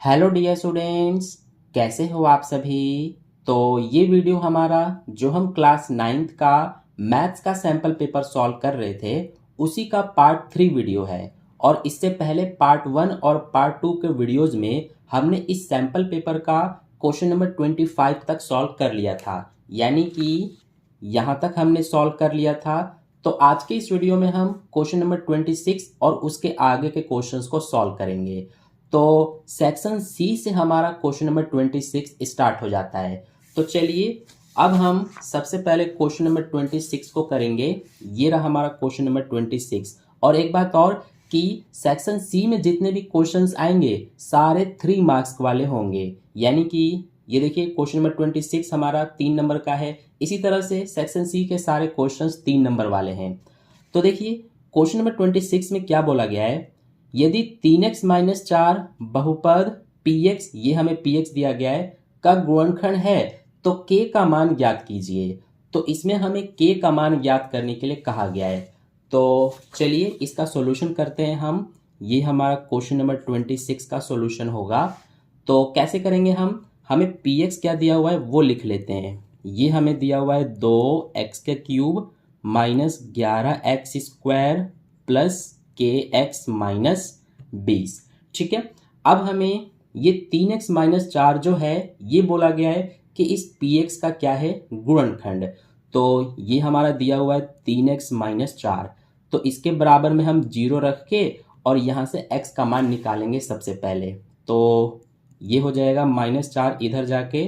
Hello dear students, कैसे हो आप सभी। तो ये वीडियो हमारा जो हम क्लास 9th का मैथ्स का सैम्पल पेपर सॉल्व कर रहे थे उसी का पार्ट 3 वीडियो है। और इससे पहले पार्ट 1 और पार्ट 2 के वीडियोज़ में हमने इस सैम्पल पेपर का क्वेश्चन नंबर 25 तक सॉल्व कर लिया था, यानी कि यहाँ तक हमने सॉल्व कर लिया था। तो आज के इस वीडियो में हम क्वेश्चन नंबर 26 और उसके आगे के क्वेश्चंस को सॉल्व करेंगे। तो सेक्शन सी से हमारा क्वेश्चन नंबर 26 स्टार्ट हो जाता है। तो चलिए अब हम सबसे पहले क्वेश्चन नंबर 26 को करेंगे। ये रहा हमारा क्वेश्चन नंबर 26। और एक बात और कि सेक्शन सी में जितने भी क्वेश्चंस आएंगे सारे 3 मार्क्स वाले होंगे, यानी कि ये देखिए क्वेश्चन नंबर 26 हमारा 3 नंबर का है। इसी तरह से सेक्शन सी के सारे क्वेश्चंस 3 नंबर वाले हैं। तो देखिए क्वेश्चन नंबर 26 में क्या बोला गया है। यदि 3x माइनस 4 बहुपद px, ये हमें px दिया गया है, का गुणनखंड है तो k का मान ज्ञात कीजिए। तो इसमें हमें k का मान ज्ञात करने के लिए कहा गया है। तो चलिए इसका सॉल्यूशन करते हैं हम। ये हमारा क्वेश्चन नंबर 26 का सॉल्यूशन होगा। तो कैसे करेंगे हम, हमें px क्या दिया हुआ है वो लिख लेते हैं। ये हमें दिया हुआ है 2x के cube minus 11x square plus के एक्स माइनस 20। ठीक है, अब हमें ये 3x माइनस 4 जो है ये बोला गया है कि इस px का क्या है, गुणनखंड। तो ये हमारा दिया हुआ है 3x माइनस 4। तो इसके बराबर में हम 0 रख के और यहाँ से x का मान निकालेंगे सबसे पहले। तो ये हो जाएगा -4, इधर जाके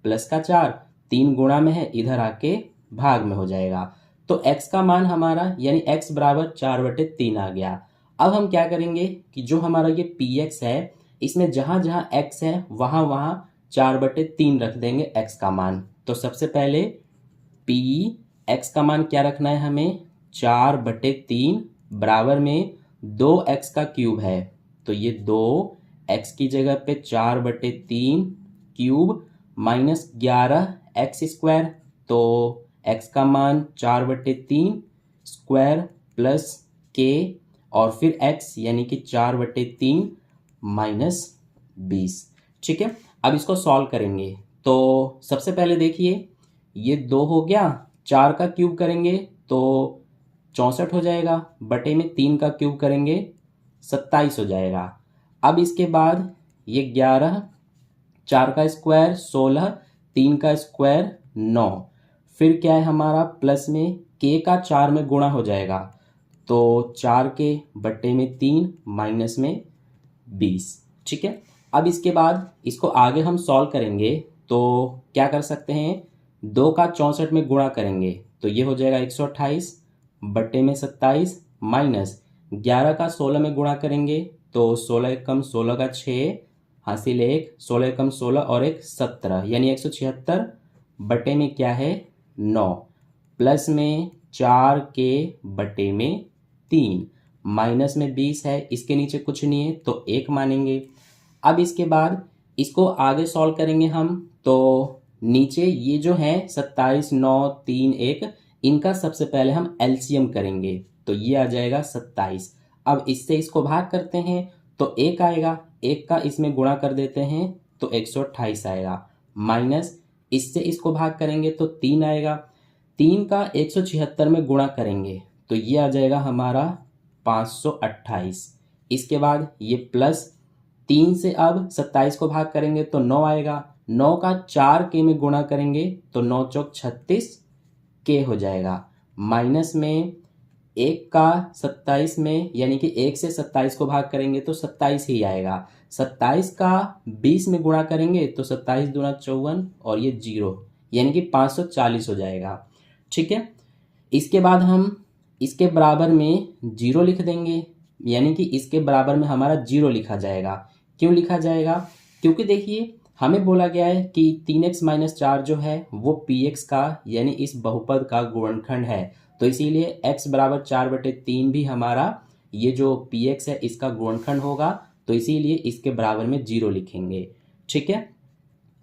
प्लस का 4, 3 गुणा में है, इधर आके भाग में हो जाएगा। तो x का मान हमारा यानी x बराबर 4/3 आ गया। अब हम क्या करेंगे कि जो हमारा ये px है इसमें जहाँ जहाँ x है वहाँ वहाँ 4/3 रख देंगे x का मान। तो सबसे पहले p x का मान क्या रखना है हमें, 4/3 बराबर में 2x का क्यूब है। तो ये 2x की जगह पे 4/3 क्यूब माइनस 11x स्क्वायर। तो x का मान 4/3 स्क्वायर प्लस k और फिर x यानी कि 4/3 माइनस 20। ठीक है, अब इसको सॉल्व करेंगे। तो सबसे पहले देखिए ये 2 हो गया, 4 का क्यूब करेंगे तो 64 हो जाएगा, बटे में 3 का क्यूब करेंगे 27 हो जाएगा। अब इसके बाद ये 11, 4 का स्क्वायर 16, 3 का स्क्वायर 9, फिर क्या है हमारा प्लस में k का 4 में गुणा हो जाएगा। तो 4 के बट्टे में 3 माइनस में 20। ठीक है, अब इसके बाद इसको आगे हम सॉल्व करेंगे। तो क्या कर सकते हैं, 2 का 64 में गुणा करेंगे तो ये हो जाएगा 128 बट्टे में 27 माइनस 11 का 16 में गुणा करेंगे तो 16 एकम 16 का 6 हासिल 1, 16 एकम 16 और 1 17 यानी 176 बटे में क्या है 9 प्लस में 4 के बटे में 3 माइनस में 20 है, इसके नीचे कुछ नहीं है तो 1 मानेंगे। अब इसके बाद इसको आगे सॉल्व करेंगे हम। तो नीचे ये जो है 27, 9, 3, 1, इनका सबसे पहले हम एलसीएम करेंगे तो ये आ जाएगा 27। अब इससे इसको भाग करते हैं तो 1 आएगा, 1 का इसमें गुणा कर देते हैं तो 128 आएगा, माइनस इससे इसको भाग करेंगे तो 3 आएगा, 3 का 176 में गुणा करेंगे तो ये आ जाएगा हमारा 528। इसके बाद ये प्लस 3 से अब 27 को भाग करेंगे तो 9 आएगा, 9 का 4 के में गुणा करेंगे तो 9 चौक 36 के हो जाएगा, माइनस में 1 का 27 में यानी कि 1 से 27 को भाग करेंगे तो 27 ही आएगा, 27 का 20 में गुणा करेंगे तो 27 दूना 54 और ये 0 यानी कि 540 हो जाएगा। ठीक है, इसके बाद हम इसके बराबर में 0 लिख देंगे, यानी कि इसके बराबर में हमारा 0 लिखा जाएगा। क्यों लिखा जाएगा, क्योंकि देखिए हमें बोला गया है कि 3x माइनस 4 जो है वो px का यानी इस बहुपद का गुणनखंड है। तो इसीलिए x बराबर 4/3 भी हमारा ये जो px है इसका गुणनखंड होगा, तो इसीलिए इसके बराबर में 0 लिखेंगे। ठीक है,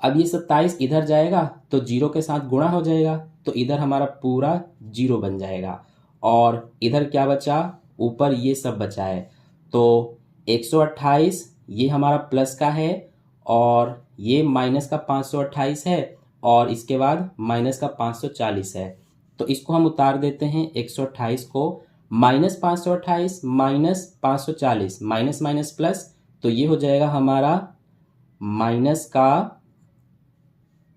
अब ये 27 इधर जाएगा तो 0 के साथ गुणा हो जाएगा तो इधर हमारा पूरा 0 बन जाएगा और इधर क्या बचा, ऊपर ये सब बचा है। तो 128 ये हमारा प्लस का है और ये माइनस का 528 है और इसके बाद माइनस का 540 है। तो इसको हम उतार देते हैं 128 को, minus 528 minus 540 minus minus plus, तो ये हो जाएगा हमारा माइनस का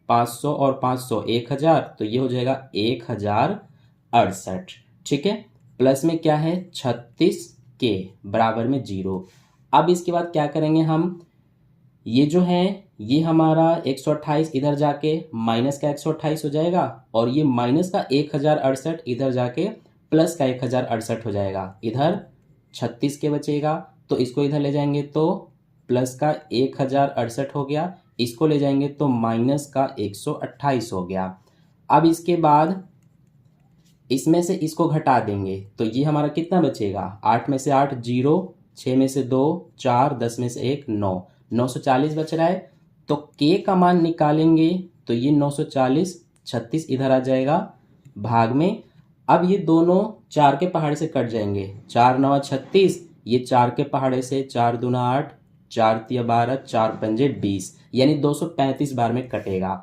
500 और 500 1000, तो ये हो जाएगा 1068। ठीक है, प्लस में क्या है 36 के बराबर में 0। अब इसके बाद क्या करेंगे हम, ये जो है ये हमारा 128 इधर जाके माइनस का 128 हो जाएगा और ये माइनस का 1068 इधर जाके प्लस का 1068 हो जाएगा। इधर 36 के बचेगा तो इसको इधर ले जाएंगे तो प्लस का 1068 हो गया, इसको ले जाएंगे तो माइनस का 128 हो गया। अब इसके बाद इसमें से इसको घटा देंगे तो ये हमारा कितना बचेगा, 8 में से 8 0, 6 में से 2 4, 10 में से 1 9, 940 बच रहा है। तो k का मान निकालेंगे तो ये 940, 36 इधर आ जाएगा भाग में। अब ये दोनों 4 के पहाड़े से कट जाएंगे, 4 9 36, ये 4 के पहाड़े से 4 दूना 8, 4 तिया 12, 4 पंजे 20, यानी 235 बार में कटेगा।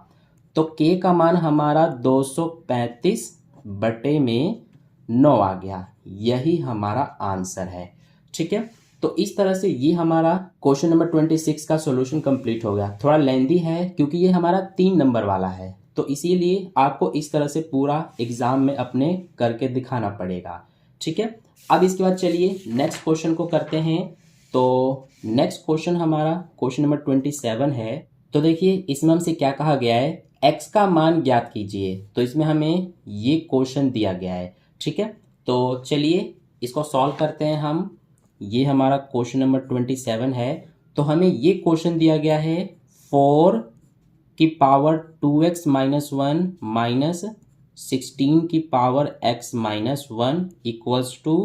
तो k का मान हमारा 235 बटे में 9 आ गया, यही हमारा आंसर है। ठीक है, तो इस तरह से ये हमारा क्वेश्चन नंबर 26 का सॉल्यूशन कंप्लीट हो गया। थोड़ा लेंदी है क्योंकि ये हमारा 3 नंबर वाला है, तो इसीलिए आपको इस तरह से पूरा एग्जाम में अपने करके दिखाना पड़ेगा। ठीक है, अब इसके बाद चलिए नेक्स्ट क्वेश्चन को करते हैं। तो नेक्स्ट क्वेश्चन हमारा क्वेश्चन नंबर 27 है। तो देखिए इसमें हमसे क्या कहा गया है, x का मान ज्ञात कीजिए। तो इसमें हमें ये क्वेश्चन दिया गया है। ठीक है, तो चलिए इसको सॉल्व करते हैं हम। ये हमारा क्वेश्चन नंबर 27 है। तो हमें ये क्वेश्चन दिया गया है 4 की पावर 2x माइनस 1 माइनस 16 की power x minus 1 equals to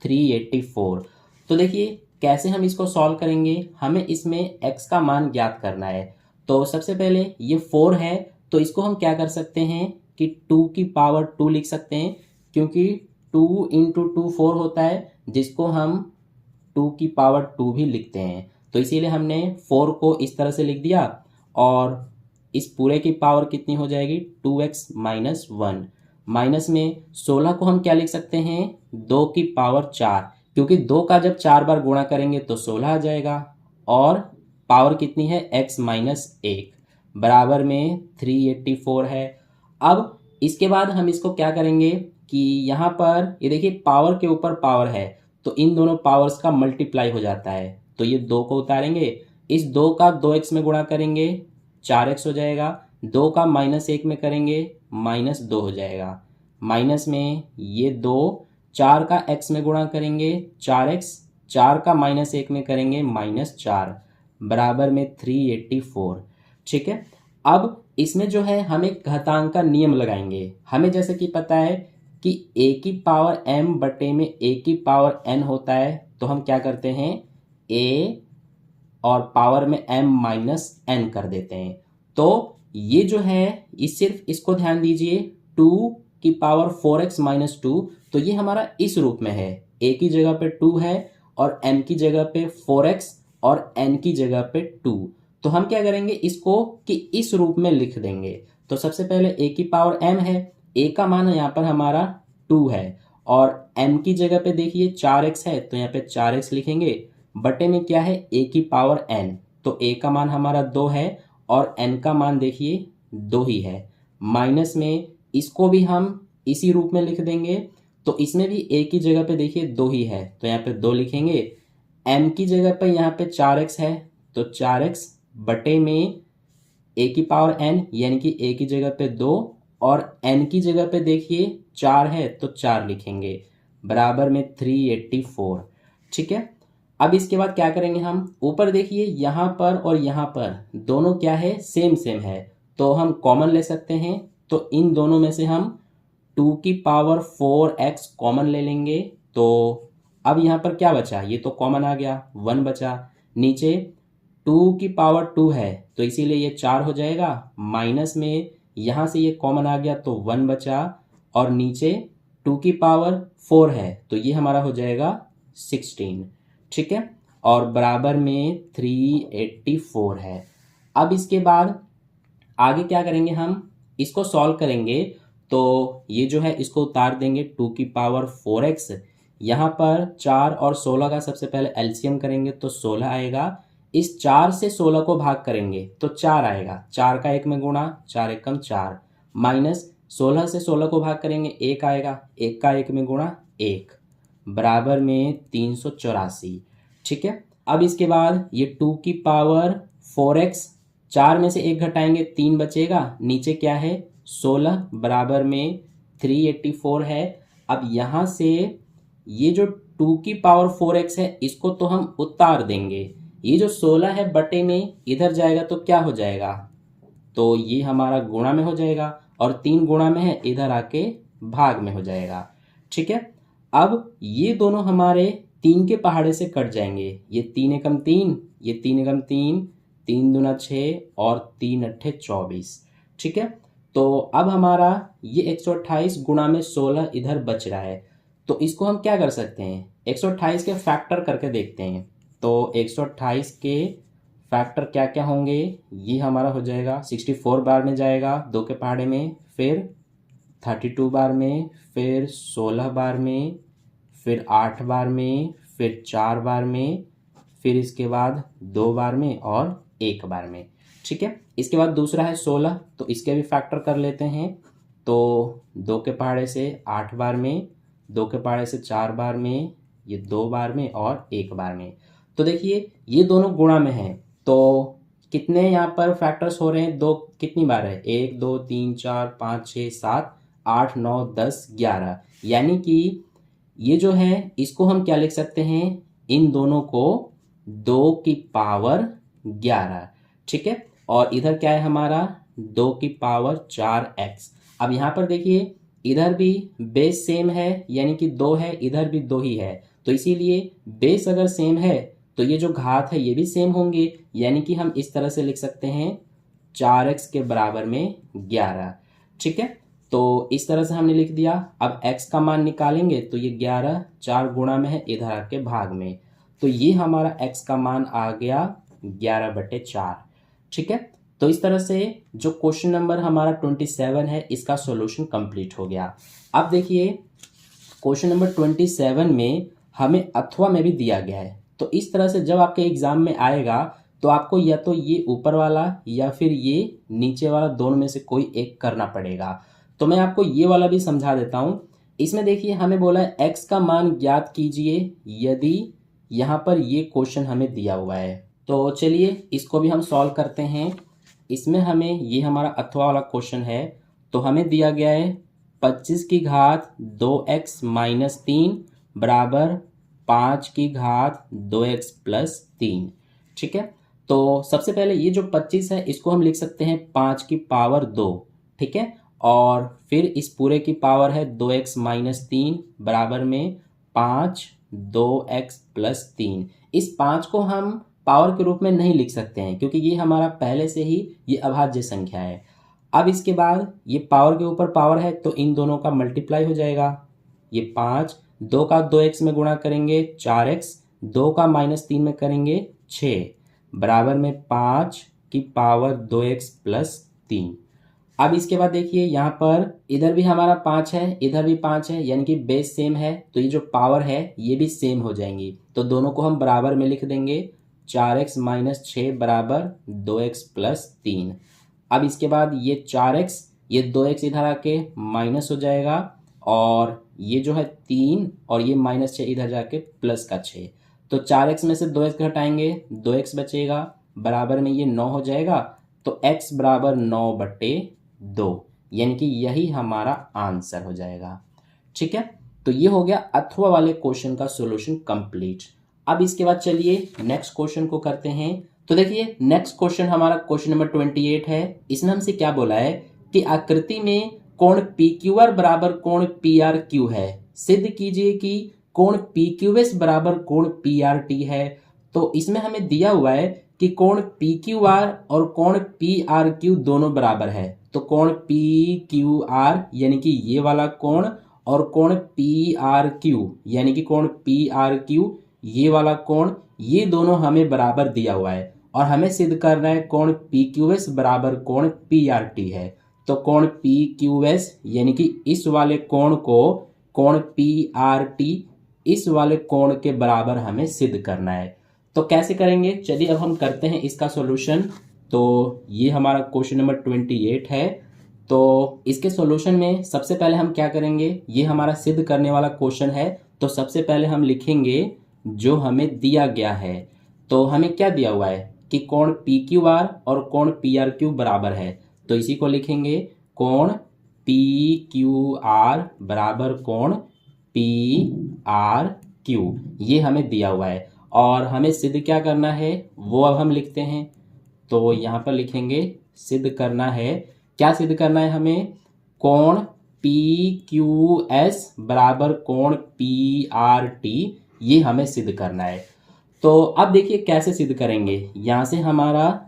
384। तो देखिए कैसे हम इसको सॉल्व करेंगे, हमें इसमें x का मान ज्ञात करना है। तो सबसे पहले ये 4 है तो इसको हम क्या कर सकते हैं कि 2 की पावर 2 लिख सकते हैं, क्योंकि 2 इंटू 2 4 होता है, जिसको हम 2 की पावर 2 भी लिखते हैं। तो इसीलिए हमने 4 को इस तरह से लिख दिया और इस पूरे की पावर कितनी हो जाएगी 2x माइनस 1। माइनस में 16 को हम क्या लिख सकते हैं 2 की पावर 4, क्योंकि 2 का जब 4 बार गुणा करेंगे तो 16 आ जाएगा और पावर कितनी है x माइनस 1 बराबर में 384 है। अब इसके बाद हम इसको क्या करेंगे कि यहाँ पर ये देखिए पावर के ऊपर पावर है तो इन दोनों पावर्स का मल्टीप्लाई हो जाता है। तो ये 2 को उतारेंगे, इस 2 का 2x में गुणा करेंगे 4x हो जाएगा, 2 का माइनस 1 में करेंगे माइनस 2 हो जाएगा, माइनस में ये 2 4 का x में गुणा करेंगे 4x, 4 का माइनस 1 में करेंगे माइनस 4 बराबर में 384। ठीक है, अब इसमें जो है हम एक घातांक का नियम लगाएंगे। हमें जैसे कि पता है कि a की पावर m बटे में a की पावर n होता है, तो हम क्या करते हैं a और पावर में m माइनस n कर देते हैं। तो ये जो है इस सिर्फ इसको ध्यान दीजिए, 2 की पावर 4x माइनस 2, तो ये हमारा इस रूप में है, a की जगह पे 2 है और m की जगह पे 4x और n की जगह पे 2। तो हम क्या करेंगे इसको कि इस रूप में लिख देंगे। तो सबसे पहले a की पावर m है, a का मान यहाँ पर हमारा 2 है और m की जगह पे देखिए 4x है तो यहाँ पे 4x लिखेंगे, बटे में क्या है a की पावर n, तो a का मान हमारा 2 है और n का मान देखिए 2 ही है। माइनस में इसको भी हम इसी रूप में लिख देंगे, तो इसमें भी a की जगह पे देखिए 2 ही है तो यहाँ पे 2 लिखेंगे, m की जगह पे यहाँ पे 4x है तो 4x बटे में a की पावर n, यानी कि a की जगह पे 2 और n की जगह पे देखिए 4 है तो 4 लिखेंगे बराबर में 384। ठीक है, अब इसके बाद क्या करेंगे हम, ऊपर देखिए यहाँ पर और यहाँ पर दोनों क्या है सेम सेम है, तो हम कॉमन ले सकते हैं। तो इन दोनों में से हम 2 की पावर 4x कॉमन ले लेंगे। तो अब यहाँ पर क्या बचा, ये तो कॉमन आ गया 1 बचा, नीचे 2 की पावर 2 है तो इसीलिए ये 4 हो जाएगा, माइनस में यहाँ से ये कॉमन आ गया तो 1 बचा और नीचे 2 की पावर 4 है तो ये हमारा हो जाएगा 16। ठीक है, और बराबर में 384 है। अब इसके बाद आगे क्या करेंगे, हम इसको सॉल्व करेंगे तो ये जो है इसको उतार देंगे 2 की पावर 4x। यहाँ पर 4 और 16 का सबसे पहले एलसीएम करेंगे तो 16 आएगा। इस 4 से 16 को भाग करेंगे तो 4 आएगा, 4 का 1 में गुणा, 4 एकम 4, माइनस 16 से 16 को भाग करेंगे 1 आएगा, 1 का 1 में गुणा 1, बराबर में 384। ठीक है। अब इसके बाद ये 2 की पावर 4x, 4 में से 1 घटाएंगे 3 बचेगा, नीचे क्या है 16, बराबर में 384 है। अब यहाँ से ये जो 2 की पावर 4x है इसको तो हम उतार देंगे, ये जो 16 है बटे में इधर जाएगा तो क्या हो जाएगा, तो ये हमारा गुणा में हो जाएगा, और 3 गुणा में है इधर आके भाग में हो जाएगा। ठीक है। अब ये दोनों हमारे 3 के पहाड़े से कट जाएंगे, ये 3 एकम 3, ये 3 एकम 3, 3 दूना 6 और 3 अट्ठे 24। ठीक है। तो अब हमारा ये 128 गुणा में 16 इधर बच रहा है, तो इसको हम क्या कर सकते हैं, 128 के फैक्टर करके देखते हैं। तो 128 के फैक्टर क्या क्या होंगे, ये हमारा हो जाएगा 64 बार में जाएगा 2 के पहाड़े में, फिर 32 बार में, फिर 16 बार में, फिर 8 बार में, फिर 4 बार में, फिर इसके बाद 2 बार में और 1 बार में। ठीक है। इसके बाद दूसरा है 16, तो इसके भी फैक्टर कर लेते हैं। तो 2 के पहाड़े से 8 बार में, 2 के पहाड़े से 4 बार में, ये 2 बार में और 1 बार में। तो देखिए ये दोनों गुणा में हैं, तो कितने यहाँ पर फैक्टर्स हो रहे हैं, दो कितनी बार है, 1 2 3 4 5 6 7 8 9 10 11, यानी कि ये जो है इसको हम क्या लिख सकते हैं, इन दोनों को 2 की पावर 11। ठीक है। और इधर क्या है हमारा 2 की पावर 4x। अब यहाँ पर देखिए इधर भी बेस सेम है, यानी कि 2 है, इधर भी 2 ही है, तो इसीलिए बेस अगर सेम है तो ये जो घात है ये भी सेम होंगे, यानी कि हम इस तरह से लिख सकते हैं 4x के बराबर में 11। ठीक है। तो इस तरह से हमने लिख दिया। अब x का मान निकालेंगे तो ये 11 4 गुणा में है इधर आके भाग में, तो ये हमारा x का मान आ गया 11/4। ठीक है। तो इस तरह से जो क्वेश्चन नंबर हमारा 27 है इसका सॉल्यूशन कंप्लीट हो गया। अब देखिए क्वेश्चन नंबर 27 में हमें अथवा में भी दिया गया है, तो इस तरह से जब आपके एग्जाम में आएगा तो आपको या तो ये ऊपर वाला या फिर ये नीचे वाला, दोनों में से कोई एक करना पड़ेगा। तो मैं आपको ये वाला भी समझा देता हूँ। इसमें देखिए हमें बोला है x का मान ज्ञात कीजिए यदि यहाँ पर ये क्वेश्चन हमें दिया हुआ है। तो चलिए इसको भी हम सॉल्व करते हैं। इसमें हमें ये हमारा अथवा वाला क्वेश्चन है, तो हमें दिया गया है 25 की घात 2x माइनस 3 बराबर 5 की घात 2x प्लस 3। ठीक है। तो सबसे पहले ये जो 25 है इसको हम लिख सकते हैं 5 की पावर 2। ठीक है। और फिर इस पूरे की पावर है 2x माइनस 3 बराबर में 5 2x प्लस 3। इस 5 को हम पावर के रूप में नहीं लिख सकते हैं क्योंकि ये हमारा पहले से ही ये अभाज्य संख्या है। अब इसके बाद ये पावर के ऊपर पावर है तो इन दोनों का मल्टीप्लाई हो जाएगा। ये 5, 2 का 2x में गुणा करेंगे 4x, 2 का माइनस 3 में करेंगे 6 बराबर में 5 की पावर 2x प्लस 3। अब इसके बाद देखिए यहाँ पर इधर भी हमारा 5 है, इधर भी 5 है, यानी कि बेस सेम है, तो ये जो पावर है ये भी सेम हो जाएंगी, तो दोनों को हम बराबर में लिख देंगे 4x माइनस 6 बराबर 2x प्लस 3। अब इसके बाद ये 4x, ये 2x इधर आके माइनस हो जाएगा, और ये जो है 3 और ये माइनस 6 इधर जाके प्लस का 6, तो 4x में से 2x घटाएंगे 2x बचेगा, बराबर में ये 9 हो जाएगा, तो x बराबर 9/2, यानी कि यही हमारा आंसर हो जाएगा। ठीक है। तो ये हो गया अथवा वाले क्वेश्चन का सॉल्यूशन कंप्लीट। अब इसके बाद चलिए नेक्स्ट क्वेश्चन को करते हैं। तो देखिए नेक्स्ट क्वेश्चन हमारा क्वेश्चन नंबर 28 है। इसने हमसे क्या बोला है कि आकृति में कोण PQR बराबर कोण PRQ है, सिद्ध कीजिए कि कोण PQS बराबर कोण PRT है। तो इसमें हमें दिया हुआ है कि कोण PQR और कोण PRQ दोनों बराबर है, तो कोण PQR यानी कि ये वाला कोण और कोण PRQ यानी कि कोण PRQ ये वाला कोण, ये दोनों हमें बराबर दिया हुआ है और हमें सिद्ध करना है कोण पी क्यू एस बराबर कोण पी आर टी है। तो कोण पी क्यू एस यानी कि इस वाले कोण को कोण पी आर टी इस वाले कोण के बराबर हमें सिद्ध करना है। तो कैसे करेंगे, चलिए अब हम करते हैं इसका सॉल्यूशन। तो ये हमारा क्वेश्चन नंबर 28 है। तो इसके सॉल्यूशन में सबसे पहले हम क्या करेंगे, ये हमारा सिद्ध करने वाला क्वेश्चन है। तो सबसे पहले हम लिखेंगे जो हमें दिया गया है। तो हमें क्या दिया हुआ है कि कोण पी क्यू आर और कोण पी आर क्यू बराबर है। तो इसी को लिखेंगे कोण पी क्यू आर बराबर कोण पी आर क्यू, ये हमें दिया हुआ है और हमें सिद्ध क्या करना है वो अब हम लिखते हैं। तो यहाँ पर लिखेंगे सिद्ध करना है, क्या सिद्ध करना है हमें, कोण पी क्यू एस बराबर कोण पी आर टी, ये हमें सिद्ध करना है। तो अब देखिए कैसे सिद्ध करेंगे, यहाँ से हमारा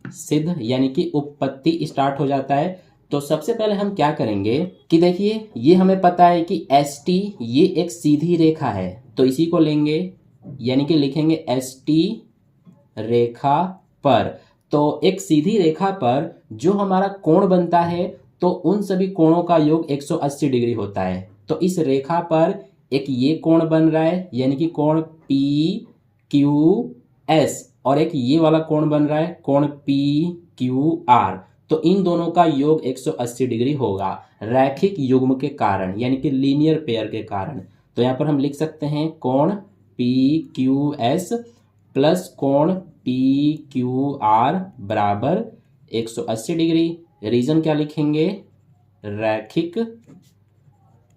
सिद्ध यानी कि उपपत्ति स्टार्ट हो जाता है। तो सबसे पहले हम क्या करेंगे कि देखिए ये हमें पता है कि एस टी ये एक सीधी रेखा है। तो इसी को लेंगे यानी कि लिखेंगे एस टी रेखा पर। तो एक सीधी रेखा पर जो हमारा कोण बनता है तो उन सभी कोणों का योग 180 डिग्री होता है। तो इस रेखा पर एक ये कोण बन रहा है यानी कि कोण पी क्यू एस और एक ये वाला कोण बन रहा है कोण पी क्यू आर। तो इन दोनों का योग 180 डिग्री होगा रैखिक युग्म के कारण यानी कि लीनियर पेयर के कारण। तो यहाँ पर हम लिख सकते हैं कोण पी क्यू एस प्लस कोण पी क्यू आर बराबर 180 डिग्री। रीजन क्या लिखेंगे, रैखिक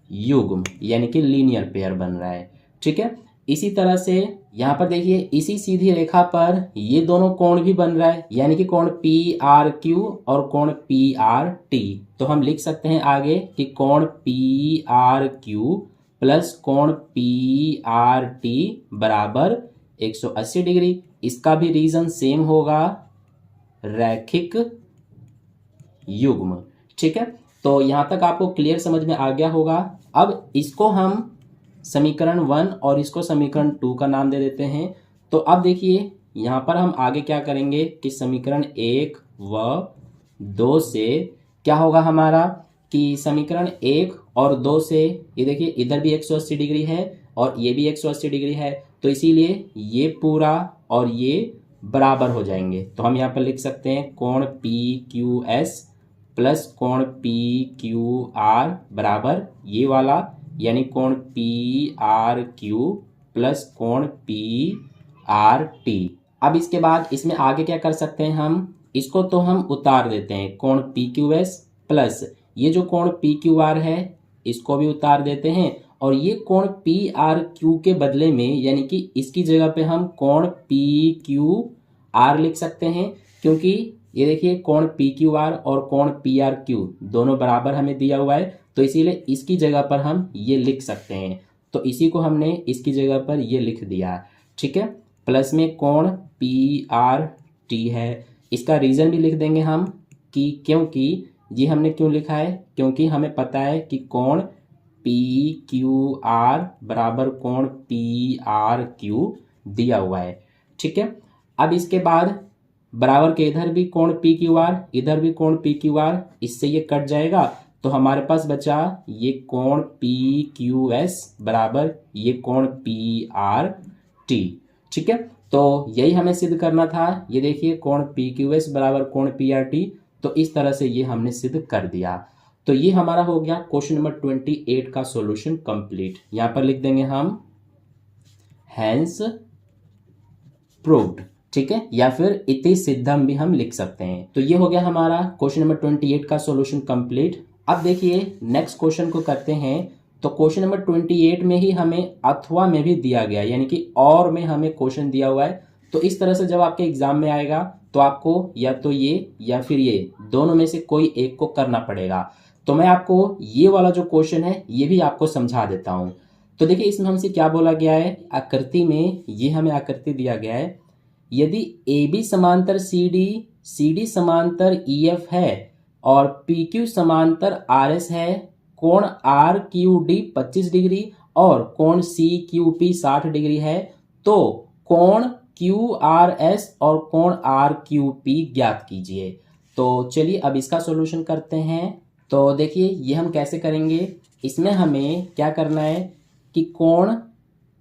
युग्म यानी कि लीनियर पेयर बन रहा है। ठीक है, इसी तरह से यहाँ पर देखिए इसी सीधी रेखा पर ये दोनों कोण भी बन रहा है यानी कि कोण पी आर क्यू और कोण पी आर टी। तो हम लिख सकते हैं आगे कि कोण पी आर क्यू प्लस कोण पी आर टी बराबर 180 डिग्री। इसका भी रीजन सेम होगा, रैखिक युग्म। ठीक है, तो यहाँ तक आपको क्लियर समझ में आ गया होगा। अब इसको हम समीकरण 1 और इसको समीकरण 2 का नाम दे देते हैं। तो अब देखिए यहाँ पर हम आगे क्या करेंगे कि समीकरण 1 व 2 से क्या होगा हमारा कि समीकरण 1 और 2 से ये देखिए इधर भी 180 डिग्री है और ये भी 180 डिग्री है। तो इसीलिए ये पूरा और ये बराबर हो जाएंगे। तो हम यहाँ पर लिख सकते हैं कोण पी क्यू एस प्लस कोण पी क्यू आर बराबर ये वाला यानी कोण पी आर क्यू प्लस कोण पी आर टी। अब इसके बाद इसमें आगे क्या कर सकते हैं हम, इसको तो हम उतार देते हैं कोण पी क्यू एस प्लस ये जो कोण पी क्यू आर है इसको भी उतार देते हैं और ये कोण पी आर क्यू के बदले में यानी कि इसकी जगह पे हम कोण पी क्यू आर लिख सकते हैं क्योंकि ये देखिए कोण पी क्यू आर और कोण पी आर क्यू दोनों बराबर हमें दिया हुआ है। तो इसीलिए इसकी जगह पर हम ये लिख सकते हैं। तो इसी को हमने इसकी जगह पर ये लिख दिया। ठीक है, प्लस में कोण पी आर टी है। इसका रीज़न भी लिख देंगे हम कि क्योंकि ये हमने क्यों लिखा है, क्योंकि हमें पता है कि कोण पी क्यू आर बराबर कोण पी आर क्यू दिया हुआ है। ठीक है, अब इसके बाद बराबर के इधर भी कोण पी क्यू आर इधर भी कोण पी क्यू आर, इससे ये कट जाएगा। तो हमारे पास बचा ये कोण पी क्यू एस बराबर ये कोण पी आर टी। ठीक है, तो यही हमें सिद्ध करना था। ये देखिए कोण पी क्यू एस बराबर कोण पी आर टी। तो इस तरह से ये हमने सिद्ध कर दिया। तो ये हमारा हो गया क्वेश्चन नंबर 28 का सॉल्यूशन कंप्लीट। यहाँ पर लिख देंगे हम हैंस प्रूव्ड। ठीक है, या फिर इति सिद्धम भी हम लिख सकते हैं। तो ये हो गया हमारा क्वेश्चन नंबर 28 का सॉल्यूशन कंप्लीट। अब देखिए नेक्स्ट क्वेश्चन को करते हैं। तो क्वेश्चन नंबर 28 में ही हमें अथवा में भी दिया गया यानी कि और में हमें क्वेश्चन दिया हुआ है। तो इस तरह से जब आपके एग्जाम में आएगा तो आपको या तो ये या फिर ये दोनों में से कोई एक को करना पड़ेगा। तो मैं आपको ये वाला जो क्वेश्चन है ये भी आपको समझा देता हूँ। तो देखिए इसमें हमसे क्या बोला गया है, आकृति में ये हमें आकृति दिया गया है। यदि ए बी समांतर सी डी समांतर ई एफ है और पी क्यू समांतर आर एस है, कोण आर क्यू डी 25 डिग्री और कोण सी क्यू पी 60 डिग्री है, तो कोण क्यू आर एस और कोण आर क्यू पी ज्ञात कीजिए। तो चलिए अब इसका सॉल्यूशन करते हैं। तो देखिए ये हम कैसे करेंगे, इसमें हमें क्या करना है कि कोण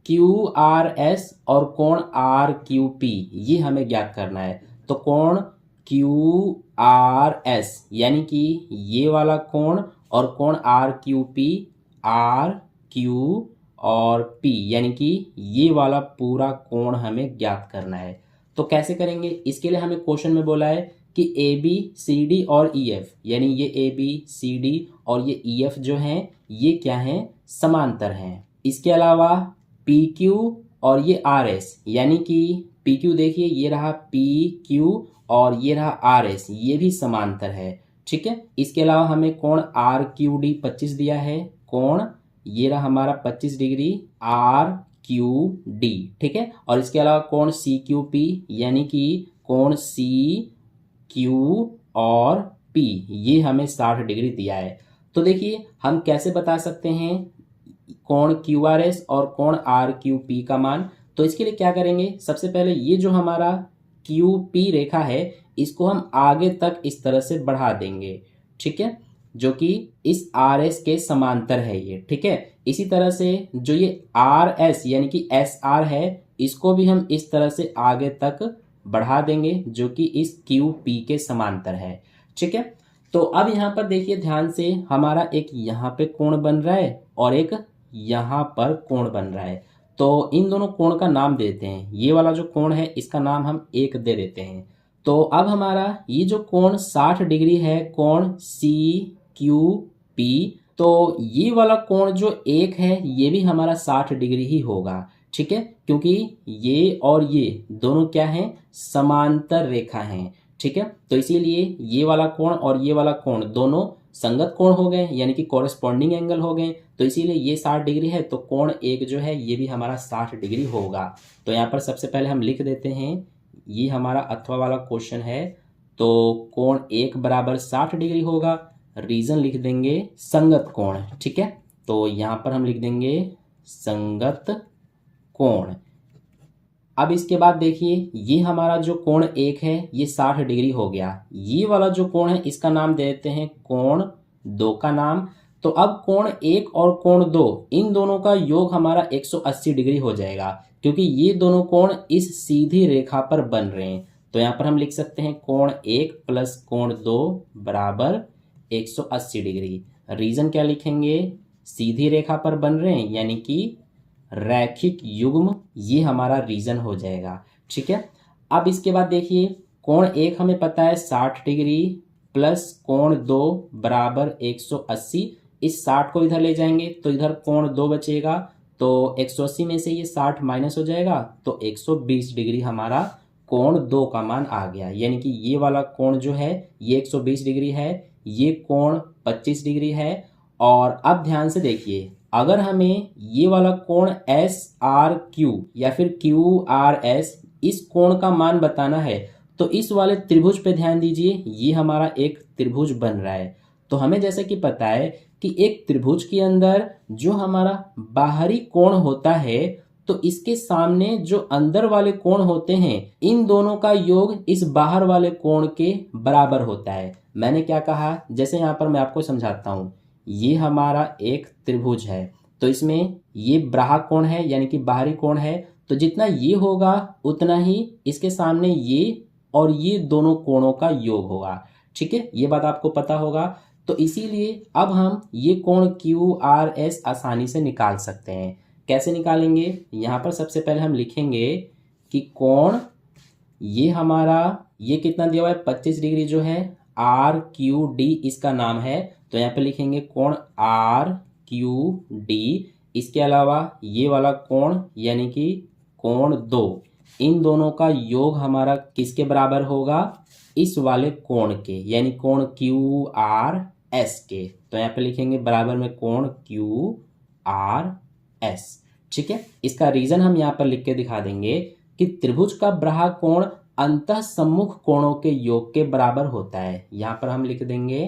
क्यू आर एस और कोण आर क्यू पी ये हमें ज्ञात करना है। तो कोण क्यू आर एस यानी कि ये वाला कोण और कोण R Q P, R Q और पी यानी कि ये वाला पूरा कोण हमें ज्ञात करना है। तो कैसे करेंगे, इसके लिए हमें क्वेश्चन में बोला है कि ए बी सी डी और ई एफ यानी ये ए बी सी डी और ये ई एफ जो हैं ये क्या हैं, समांतर हैं। इसके अलावा पी क्यू और ये आर एस यानी कि पी क्यू देखिए ये रहा पी क्यू और ये रहा आर एस, ये भी समांतर है। ठीक है, इसके अलावा हमें कोण आर क्यू डी 25 दिया है, कोण ये रहा हमारा 25 डिग्री आर क्यू डी। ठीक है, और इसके अलावा कोण सी क्यू पी यानी कि कोण सी क्यू और पी ये हमें 60 डिग्री दिया है। तो देखिए हम कैसे बता सकते हैं कोण क्यू आर एस और कोण आर क्यू पी का मान। तो इसके लिए क्या करेंगे, सबसे पहले ये जो हमारा क्यू पी रेखा है इसको हम आगे तक इस तरह से बढ़ा देंगे। ठीक है, जो कि इस आर एस के समांतर है ये। ठीक है, इसी तरह से जो ये आर एस यानी कि एस आर है इसको भी हम इस तरह से आगे तक बढ़ा देंगे जो कि इस क्यू पी के समांतर है। ठीक है, तो अब यहाँ पर देखिए ध्यान से, हमारा एक यहाँ पे कोण बन रहा है और एक यहाँ पर कोण बन रहा है। तो इन दोनों कोण का नाम देते हैं, ये वाला जो कोण है इसका नाम हम 1 दे देते हैं। तो अब हमारा ये जो कोण 60 डिग्री है, कोण सी क्यू पी, तो ये वाला कोण जो 1 है ये भी हमारा 60 डिग्री ही होगा। ठीक है, क्योंकि ये और ये दोनों क्या हैं, समांतर रेखा हैं। ठीक है, तो इसीलिए ये वाला कोण और ये वाला कोण दोनों संगत कोण हो गए यानी कि कॉरेस्पॉन्डिंग एंगल हो गए। तो इसीलिए ये 60 डिग्री है तो कोण 1 जो है ये भी हमारा 60 डिग्री होगा। तो यहाँ पर सबसे पहले हम लिख देते हैं, ये हमारा अथवा वाला क्वेश्चन है, तो कोण 1 बराबर 60 डिग्री होगा। रीजन लिख देंगे संगत कोण। ठीक है, तो यहाँ पर हम लिख देंगे संगत कोण। अब इसके बाद देखिए ये हमारा जो कोण 1 है ये 60 डिग्री हो गया। ये वाला जो कोण है इसका नाम दे देते हैं कोण 2 का नाम। तो अब कोण 1 और कोण 2 इन दोनों का योग हमारा 180 डिग्री हो जाएगा क्योंकि ये दोनों कोण इस सीधी रेखा पर बन रहे हैं। तो यहाँ पर हम लिख सकते हैं कोण 1 प्लस कोण 2 बराबर 180 डिग्री। रीजन क्या लिखेंगे, सीधी रेखा पर बन रहे हैं यानी कि रैखिक युग्म, ये हमारा रीजन हो जाएगा। ठीक है, अब इसके बाद देखिए कोण 1 हमें पता है 60 डिग्री प्लस कोण 2 बराबर 180। इस 60 को इधर ले जाएंगे तो इधर कोण 2 बचेगा, तो 180 में से ये 60 माइनस हो जाएगा तो 120 डिग्री हमारा कोण 2 का मान आ गया। यानी कि ये वाला कोण जो है ये 120 डिग्री है, ये कोण 25 डिग्री है। और अब ध्यान से देखिए, अगर हमें ये वाला कोण एस आर क्यू या फिर क्यू आर एस इस कोण का मान बताना है तो इस वाले त्रिभुज पे ध्यान दीजिए, ये हमारा एक त्रिभुज बन रहा है। तो हमें जैसे कि पता है कि एक त्रिभुज के अंदर जो हमारा बाहरी कोण होता है तो इसके सामने जो अंदर वाले कोण होते हैं इन दोनों का योग इस बाहर वाले कोण के बराबर होता है। मैंने क्या कहा, जैसे यहाँ पर मैं आपको समझाता हूँ, ये हमारा एक त्रिभुज है तो इसमें ये बाह्य कोण है यानी कि बाहरी कोण है, तो जितना ये होगा उतना ही इसके सामने ये और ये दोनों कोणों का योग होगा। ठीक है, ये बात आपको पता होगा। तो इसीलिए अब हम ये कोण क्यू आर एस आसानी से निकाल सकते हैं। कैसे निकालेंगे, यहाँ पर सबसे पहले हम लिखेंगे कि कोण ये हमारा ये कितना दिया हुआ है 25 डिग्री जो है, आर क्यू डी इसका नाम है। तो यहाँ पे लिखेंगे कोण आर क्यू डी। इसके अलावा ये वाला कोण यानी कि कोण 2, इन दोनों का योग हमारा किसके बराबर होगा, इस वाले कोण के यानी कोण क्यू आर एस के। तो यहाँ पे लिखेंगे बराबर में कोण क्यू आर एस। ठीक है, इसका रीजन हम यहाँ पर लिख के दिखा देंगे कि त्रिभुज का बाह्य कोण अंतः सम्मुख कोणों के योग के बराबर होता है। यहाँ पर हम लिख देंगे,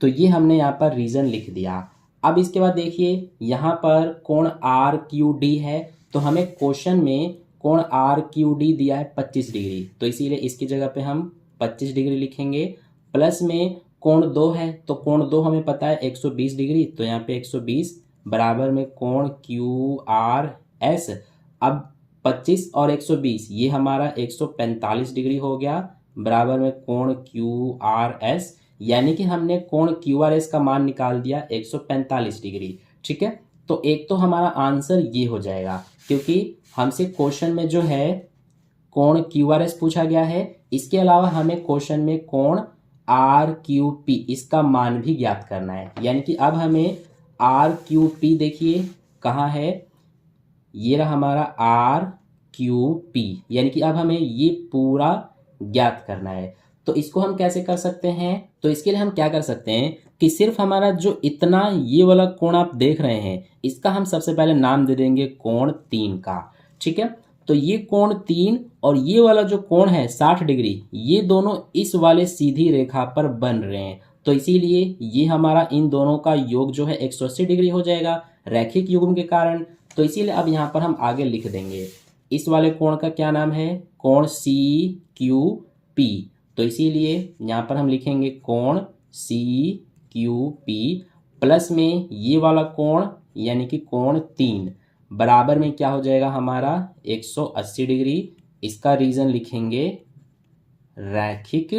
तो ये हमने यहाँ पर रीजन लिख दिया। अब इसके बाद देखिए यहाँ पर कोण आर क्यू डी है तो हमें क्वेश्चन में कोण आर क्यू डी दिया है 25 डिग्री, तो इसीलिए इसकी जगह पे हम 25 डिग्री लिखेंगे। प्लस में कोण 2 है, तो कोण 2 हमें पता है 120 डिग्री, तो यहाँ पे 120 बराबर में कोण क्यू आर एस। अब 25 और 120 ये हमारा 145 डिग्री हो गया, बराबर में कोण क्यू आर एस, यानी कि हमने कोण क्यू आर एस का मान निकाल दिया 145 डिग्री। ठीक है, तो एक तो हमारा आंसर ये हो जाएगा, क्योंकि हमसे क्वेश्चन में जो है कोण क्यू आर एस पूछा गया है, इसके अलावा हमें क्वेश्चन में कोण आर क्यू पी इसका मान भी ज्ञात करना है। यानी कि अब हमें आर क्यू पी देखिए कहाँ है, ये रहा हमारा आर क्यू पी, यानी कि अब हमें ये पूरा ज्ञात करना है। तो इसको हम कैसे कर सकते हैं, तो इसके लिए हम क्या कर सकते हैं कि सिर्फ हमारा जो इतना ये वाला कोण आप देख रहे हैं, इसका हम सबसे पहले नाम दे देंगे कोण 3 का। ठीक है, तो ये कोण 3 और ये वाला जो कोण है 60 डिग्री, ये दोनों इस वाले सीधी रेखा पर बन रहे हैं, तो इसीलिए ये हमारा इन दोनों का योग जो है 180 डिग्री हो जाएगा रैखिक युग्म के कारण। तो इसीलिए अब यहाँ पर हम आगे लिख देंगे, इस वाले कोण का क्या नाम है, कोण सी क्यू पी, तो इसीलिए यहाँ पर हम लिखेंगे कोण सी क्यू पी, प्लस में ये वाला कोण यानी कि कोण 3 बराबर में क्या हो जाएगा हमारा 180 डिग्री। इसका रीजन लिखेंगे रैखिक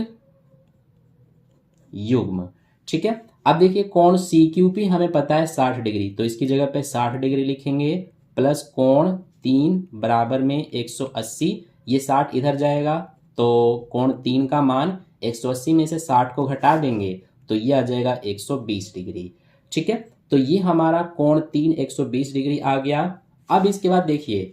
युग्म। ठीक है, अब देखिए कोण सी क्यू पी हमें पता है 60 डिग्री, तो इसकी जगह पे 60 डिग्री लिखेंगे, प्लस कोण 3 बराबर में 180, ये 60 इधर जाएगा, तो कोण 3 का मान 180 में से 60 को घटा देंगे तो ये आ जाएगा 120 डिग्री। ठीक है, तो ये हमारा कोण 3 120 डिग्री आ गया। अब इसके बाद देखिए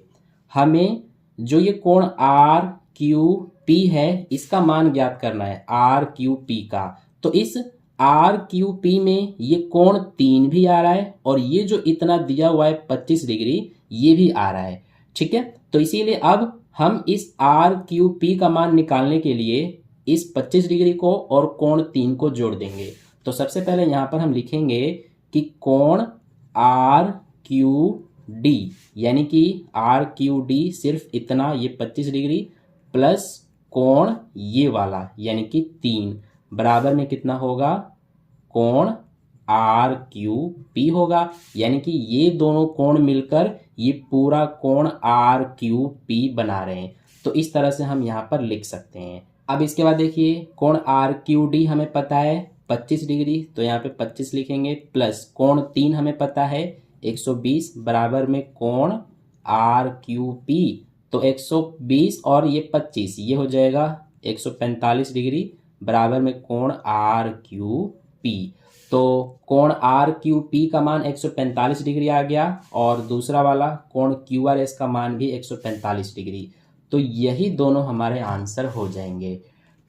हमें जो ये कोण आर क्यू पी है इसका मान ज्ञात करना है, आर क्यू पी का। तो इस आर क्यू पी में ये कोण 3 भी आ रहा है और ये जो इतना दिया हुआ है 25 डिग्री ये भी आ रहा है। ठीक है, तो इसीलिए अब हम इस आर क्यू पी का मान निकालने के लिए इस 25 डिग्री को और कोण 3 को जोड़ देंगे। तो सबसे पहले यहाँ पर हम लिखेंगे कि कोण आर क्यू डी, यानी कि आर क्यू डी सिर्फ इतना ये 25 डिग्री प्लस कोण ये वाला यानी कि 3 बराबर में कितना होगा, कोण आर क्यू पी होगा, यानी कि ये दोनों कोण मिलकर ये पूरा कोण आर क्यू पी बना रहे हैं। तो इस तरह से हम यहाँ पर लिख सकते हैं। अब इसके बाद देखिए कोण आर क्यू डी हमें पता है 25 डिग्री, तो यहाँ पे 25 लिखेंगे, प्लस कोण 3 हमें पता है 120 बराबर में कोण आर क्यू पी, तो 120 और ये 25 ये हो जाएगा 145 डिग्री बराबर में कोण आर क्यू पी। तो कोण आर क्यू पी का मान 145 डिग्री आ गया और दूसरा वाला कोण क्यू आर एस का मान भी 145 डिग्री। तो यही दोनों हमारे आंसर हो जाएंगे।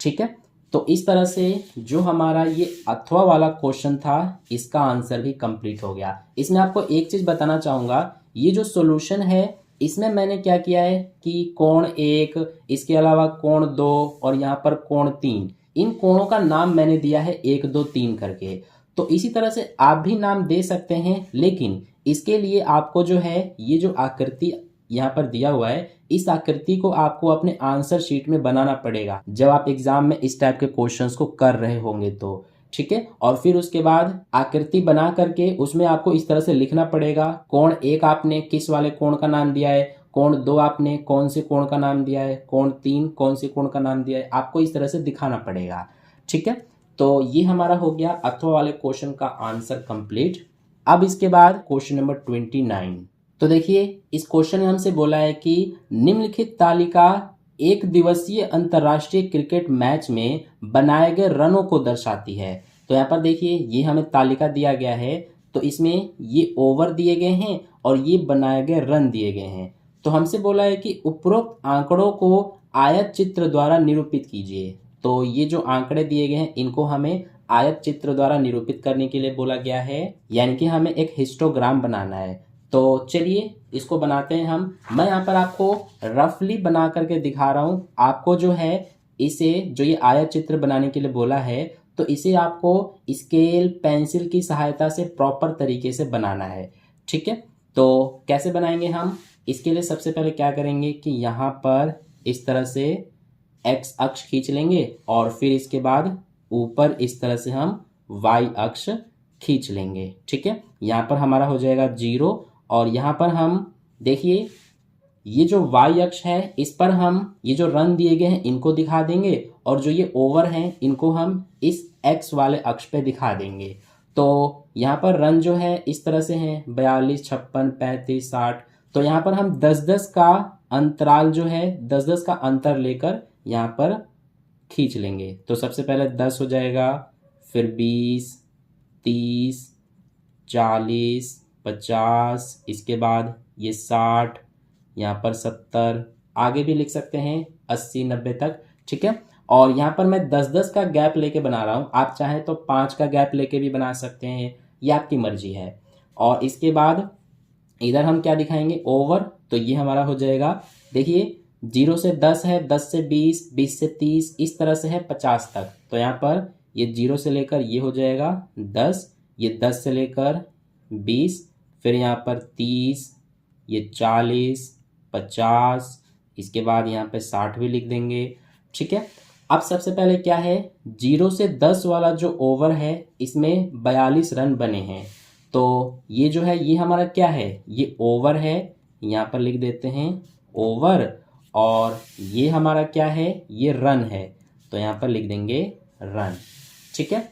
ठीक है, तो इस तरह से जो हमारा ये अथवा वाला क्वेश्चन था इसका आंसर भी कंप्लीट हो गया। इसमें आपको एक चीज बताना चाहूंगा, ये जो सॉल्यूशन है इसमें मैंने क्या किया है कि कोण 1, इसके अलावा कोण 2 और यहाँ पर कोण 3, इन कोणों का नाम मैंने दिया है 1 2 3 करके। तो इसी तरह से आप भी नाम दे सकते हैं, लेकिन इसके लिए आपको जो है ये जो आकृति यहाँ पर दिया हुआ है इस आकृति को आपको अपने आंसर शीट में बनाना पड़ेगा जब आप एग्जाम में इस टाइप के क्वेश्चंस को कर रहे होंगे तो। ठीक है, और फिर उसके बाद आकृति बना करके उसमें आपको इस तरह से लिखना पड़ेगा, कोण 1 आपने किस वाले कोण का नाम दिया है, कोण 2 आपने कौन से कोण का नाम दिया है, कोण 3 कौन से कोण का नाम दिया है, आपको इस तरह से दिखाना पड़ेगा। ठीक है, तो ये हमारा हो गया अथवा वाले क्वेश्चन का आंसर कंप्लीट। अब इसके बाद क्वेश्चन नंबर 29। तो देखिए इस क्वेश्चन में हमसे बोला है कि निम्नलिखित तालिका एक दिवसीय अंतर्राष्ट्रीय क्रिकेट मैच में बनाए गए रनों को दर्शाती है। तो यहाँ पर देखिए ये हमें तालिका दिया गया है, तो इसमें ये ओवर दिए गए हैं और ये बनाए गए रन दिए गए हैं। तो हमसे बोला है कि उपरोक्त आंकड़ों को आयत चित्र द्वारा निरूपित कीजिए। तो ये जो आंकड़े दिए गए हैं इनको हमें आयत चित्र द्वारा निरूपित करने के लिए बोला गया है, यानी कि हमें एक हिस्टोग्राम बनाना है। तो चलिए इसको बनाते हैं हम। मैं यहाँ पर आपको रफली बना करके दिखा रहा हूँ। आपको जो है इसे जो ये आयत चित्र बनाने के लिए बोला है तो इसे आपको स्केल पेंसिल की सहायता से प्रॉपर तरीके से बनाना है। ठीक है, तो कैसे बनाएंगे हम, इसके लिए सबसे पहले क्या करेंगे कि यहाँ पर इस तरह से x अक्ष खींच लेंगे और फिर इसके बाद ऊपर इस तरह से हम y अक्ष खींच लेंगे। ठीक है, यहाँ पर हमारा हो जाएगा 0 और यहाँ पर हम देखिए ये जो y अक्ष है इस पर हम ये जो रन दिए गए हैं इनको दिखा देंगे और जो ये ओवर हैं इनको हम इस x वाले अक्ष पे दिखा देंगे। तो यहाँ पर रन जो है इस तरह से हैं 42, 56, 35, 60। तो यहाँ पर हम 10-10 का अंतराल जो है 10-10 का अंतर लेकर यहाँ पर खींच लेंगे। तो सबसे पहले 10 हो जाएगा, फिर 20, 30, 40, 50, इसके बाद ये 60, यहाँ पर 70, आगे भी लिख सकते हैं 80, 90 तक। ठीक है, और यहाँ पर मैं 10-10 का गैप लेके बना रहा हूँ, आप चाहें तो 5 का गैप लेके भी बना सकते हैं, ये आपकी मर्जी है। और इसके बाद इधर हम क्या दिखाएंगे, ओवर। तो ये हमारा हो जाएगा, देखिए 0 से 10 है, 10 से 20, 20 से 30, इस तरह से है 50 तक। तो यहाँ पर ये 0 से लेकर ये हो जाएगा 10, ये 10 से लेकर 20, फिर यहाँ पर 30, ये 40, 50, इसके बाद यहाँ पे 60 भी लिख देंगे। ठीक है, अब सबसे पहले क्या है, 0 से 10 वाला जो ओवर है इसमें 42 रन बने हैं। तो ये जो है ये हमारा क्या है, ये ओवर है, यहाँ पर लिख देते हैं ओवर। और ये हमारा क्या है, ये रन है, तो यहाँ पर लिख देंगे रन। ठीक है,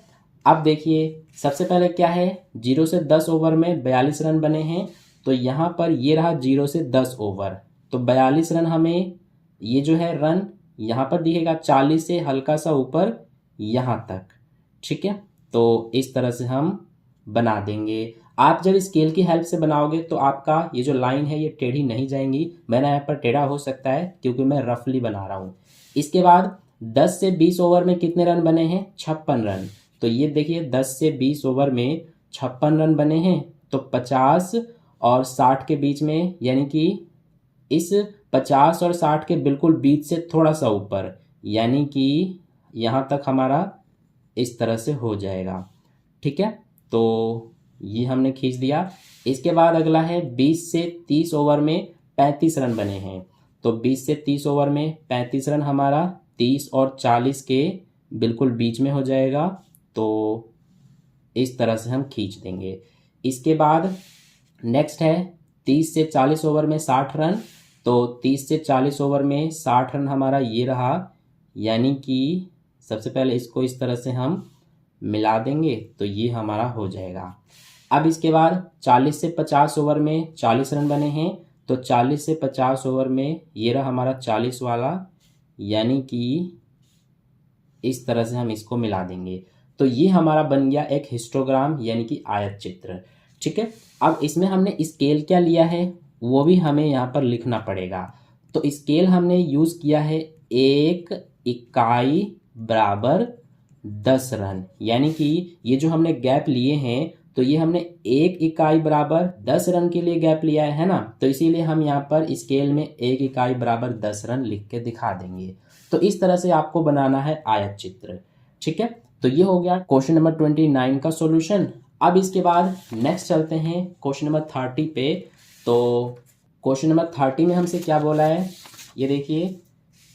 अब देखिए सबसे पहले क्या है, 0 से 10 ओवर में 42 रन बने हैं। तो यहाँ पर ये रहा 0 से 10 ओवर, तो 42 रन हमें ये जो है रन यहाँ पर दिखेगा 40 से हल्का सा ऊपर यहाँ तक। ठीक है, तो इस तरह से हम बना देंगे। आप जब स्केल की हेल्प से बनाओगे तो आपका ये जो लाइन है ये टेढ़ी नहीं जाएंगी। मैंने यहाँ पर टेढ़ा हो सकता है क्योंकि मैं रफली बना रहा हूँ। इसके बाद 10 से 20 ओवर में कितने रन बने हैं, 56 रन। तो ये देखिए 10 से 20 ओवर में 56 रन बने हैं। तो 50 और 60 के बीच में, यानी कि इस 50 और 60 के बिल्कुल बीच से थोड़ा सा ऊपर, यानी कि यहाँ तक हमारा इस तरह से हो जाएगा। ठीक है, तो ये हमने खींच दिया। इसके बाद अगला है 20 से 30 ओवर में 35 रन बने हैं। तो 20 से 30 ओवर में 35 रन हमारा 30 और 40 के बिल्कुल बीच में हो जाएगा। तो इस तरह से हम खींच देंगे। इसके बाद नेक्स्ट है 30 से 40 ओवर में 60 रन। तो 30 से 40 ओवर में 60 रन हमारा ये रहा, यानी कि सबसे पहले इसको इस तरह से हम मिला देंगे तो ये हमारा हो जाएगा। अब इसके बाद 40 से 50 ओवर में 40 रन बने हैं। तो 40 से 50 ओवर में ये रहा हमारा 40 वाला, यानी कि इस तरह से हम इसको मिला देंगे। तो ये हमारा बन गया एक हिस्टोग्राम, यानी कि आयत चित्र। ठीक है, अब इसमें हमने स्केल क्या लिया है वो भी हमें यहाँ पर लिखना पड़ेगा। तो स्केल हमने यूज़ किया है 1 इकाई बराबर 10 रन, यानी कि ये जो हमने गैप लिए हैं तो ये हमने 1 इकाई बराबर 10 रन के लिए गैप लिया है ना। तो इसीलिए हम यहाँ पर स्केल में 1 इकाई बराबर 10 रन लिख के दिखा देंगे। तो इस तरह से आपको बनाना है आयत चित्र। ठीक है, तो ये हो गया क्वेश्चन नंबर 29 का सॉल्यूशन। अब इसके बाद नेक्स्ट चलते हैं क्वेश्चन नंबर 30 पे। तो क्वेश्चन नंबर 30 में हमसे क्या बोला है, ये देखिए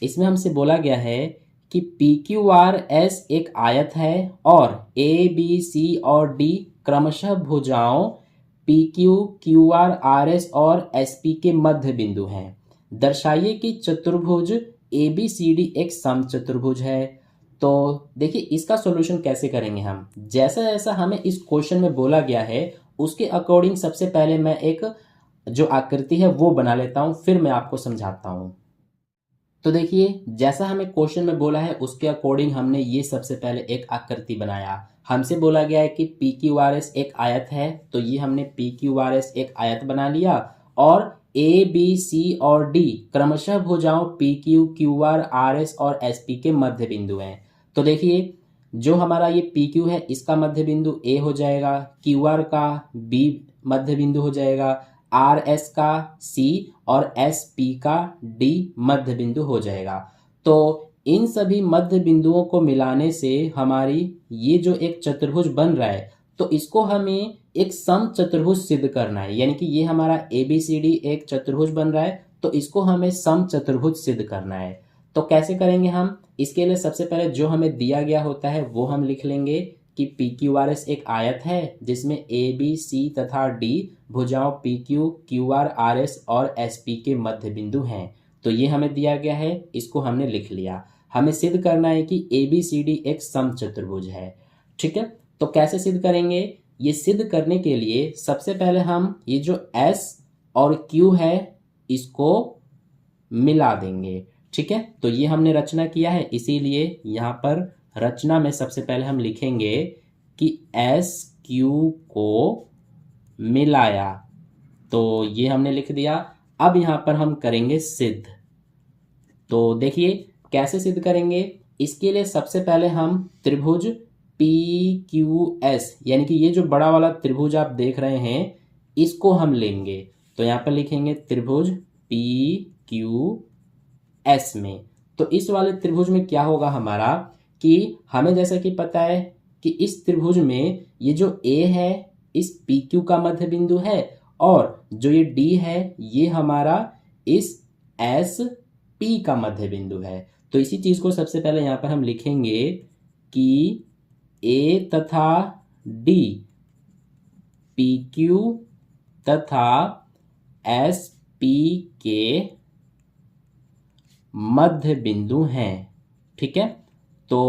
इसमें हमसे बोला गया है कि PQRS एक आयत है और ABC और D क्रमशः भुजाओं PQ, QR, RS और SP के मध्य बिंदु हैं। दर्शाइए कि चतुर्भुज ABCD एक समचतुर्भुज है। तो देखिए इसका सॉल्यूशन कैसे करेंगे हम, जैसा जैसा हमें इस क्वेश्चन में बोला गया है उसके अकॉर्डिंग सबसे पहले मैं एक जो आकृति है वो बना लेता हूँ, फिर मैं आपको समझाता हूँ। तो देखिए जैसा हमें क्वेश्चन में बोला है उसके अकॉर्डिंग हमने ये सबसे पहले एक आकृति बनाया। हमसे बोला गया है कि PQRS एक आयत है, तो ये हमने PQRS एक आयत बना लिया और ABC और D क्रमशः भुजाओं PQ, QR, RS और SP के मध्य बिंदु हैं। तो देखिए जो हमारा ये PQ है इसका मध्य बिंदु A हो जाएगा, QR का B मध्य बिंदु हो जाएगा, RS का C और SP का D मध्य बिंदु हो जाएगा। तो इन सभी मध्य बिंदुओं को मिलाने से हमारी ये जो एक चतुर्भुज बन रहा है तो इसको हमें एक समचतुर्भुज सिद्ध करना है, यानी कि ये हमारा ABCD एक चतुर्भुज बन रहा है, तो इसको हमें समचतुर्भुज सिद्ध करना है। तो कैसे करेंगे हम? इसके लिए सबसे पहले जो हमें दिया गया होता है वो हम लिख लेंगे कि PQRS एक आयत है जिसमें ABC तथा D भुजाओं PQ, QR, RS और SP के मध्य बिंदु हैं। तो ये हमें दिया गया है, इसको हमने लिख लिया। हमें सिद्ध करना है कि ABCD एक समचतुर्भुज है। ठीक है, तो कैसे सिद्ध करेंगे? ये सिद्ध करने के लिए सबसे पहले हम ये जो S और Q है इसको मिला देंगे। ठीक है, तो ये हमने रचना किया है, इसीलिए यहाँ पर रचना में सबसे पहले हम लिखेंगे कि SQ को मिलाया। तो ये हमने लिख दिया। अब यहाँ पर हम करेंगे सिद्ध। तो देखिए कैसे सिद्ध करेंगे। इसके लिए सबसे पहले हम त्रिभुज PQS यानी कि ये जो बड़ा वाला त्रिभुज आप देख रहे हैं इसको हम लेंगे। तो यहाँ पर लिखेंगे त्रिभुज PQS में। तो इस वाले त्रिभुज में क्या होगा हमारा कि हमें जैसा कि पता है कि इस त्रिभुज में ये जो A है इस PQ का मध्य बिंदु है और जो ये D है ये हमारा इस SP का मध्य बिंदु है। तो इसी चीज को सबसे पहले यहाँ पर हम लिखेंगे कि A तथा D PQ तथा SP के मध्य बिंदु हैं। ठीक है, तो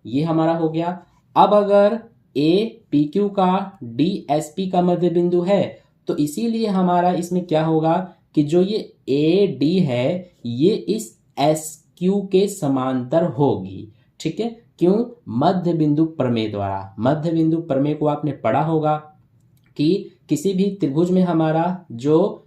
ये हमारा हो गया। अब अगर A PQ का D SP का मध्य बिंदु है तो इसीलिए हमारा इसमें क्या होगा कि जो ये AD है ये इस SQ के समांतर होगी। ठीक है, क्यों? मध्य बिंदु प्रमेय द्वारा। मध्य बिंदु प्रमेय को आपने पढ़ा होगा कि किसी भी त्रिभुज में हमारा जो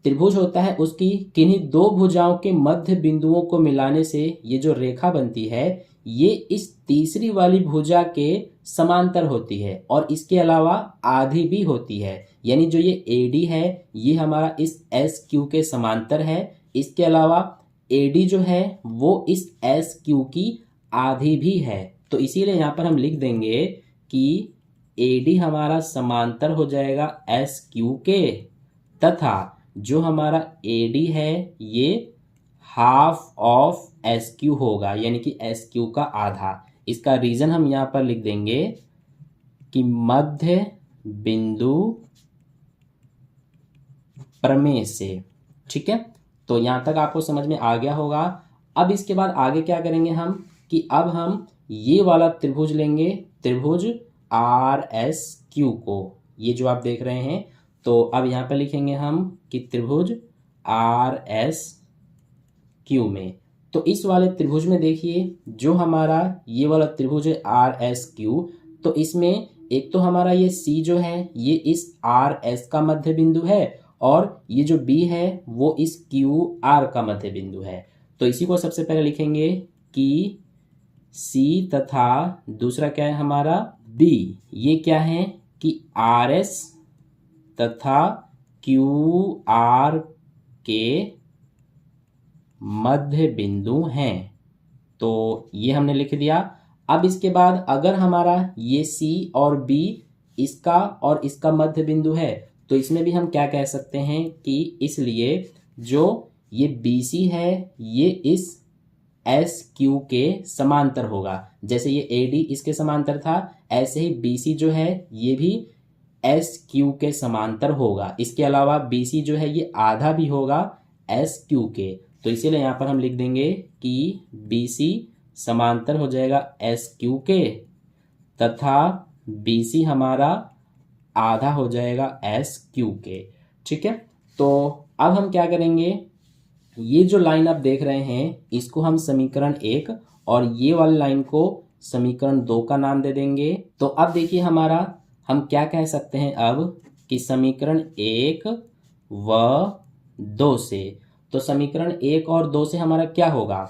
त्रिभुज होता है उसकी किन्हीं दो भुजाओं के मध्य बिंदुओं को मिलाने से ये जो रेखा बनती है ये इस तीसरी वाली भुजा के समांतर होती है और इसके अलावा आधी भी होती है। यानी जो ये AD है ये हमारा इस SQ के समांतर है। इसके अलावा AD जो है वो इस SQ की आधी भी है। तो इसीलिए यहाँ पर हम लिख देंगे कि AD हमारा समांतर हो जाएगा SQ के तथा जो हमारा AD है ये हाफ ऑफ SQ होगा, यानी कि SQ का आधा। इसका रीजन हम यहाँ पर लिख देंगे कि मध्य बिंदु प्रमेय से। ठीक है, तो यहाँ तक आपको समझ में आ गया होगा। अब इसके बाद आगे क्या करेंगे हम कि अब हम ये वाला त्रिभुज लेंगे, त्रिभुज RSQ को, ये जो आप देख रहे हैं। तो अब यहाँ पर लिखेंगे हम कि त्रिभुज RSQ में। तो इस वाले त्रिभुज में देखिए जो हमारा ये वाला त्रिभुज है RSQ, तो इसमें एक तो हमारा ये C जो है ये इस RS का मध्य बिंदु है और ये जो B है वो इस QR का मध्य बिंदु है। तो इसी को सबसे पहले लिखेंगे कि C तथा दूसरा क्या है हमारा B, ये क्या है कि RS तथा QR के मध्य बिंदु हैं। तो ये हमने लिख दिया। अब इसके बाद अगर हमारा ये C और B इसका और इसका मध्य बिंदु है तो इसमें भी हम क्या कह सकते हैं कि इसलिए जो ये BC है ये इस SQ के समांतर होगा। जैसे ये AD इसके समांतर था ऐसे ही BC जो है ये भी SQ के समांतर होगा। इसके अलावा BC जो है ये आधा भी होगा SQ के। तो इसीलिए यहाँ पर हम लिख देंगे कि BC समांतर हो जाएगा SQ के तथा BC हमारा आधा हो जाएगा SQ के। ठीक है, तो अब हम क्या करेंगे, ये जो लाइन आप देख रहे हैं इसको हम समीकरण 1 और ये वाली लाइन को समीकरण 2 का नाम दे देंगे। तो अब देखिए हमारा हम क्या कह सकते हैं अब कि समीकरण 1 व 2 से, तो समीकरण 1 और 2 से हमारा क्या होगा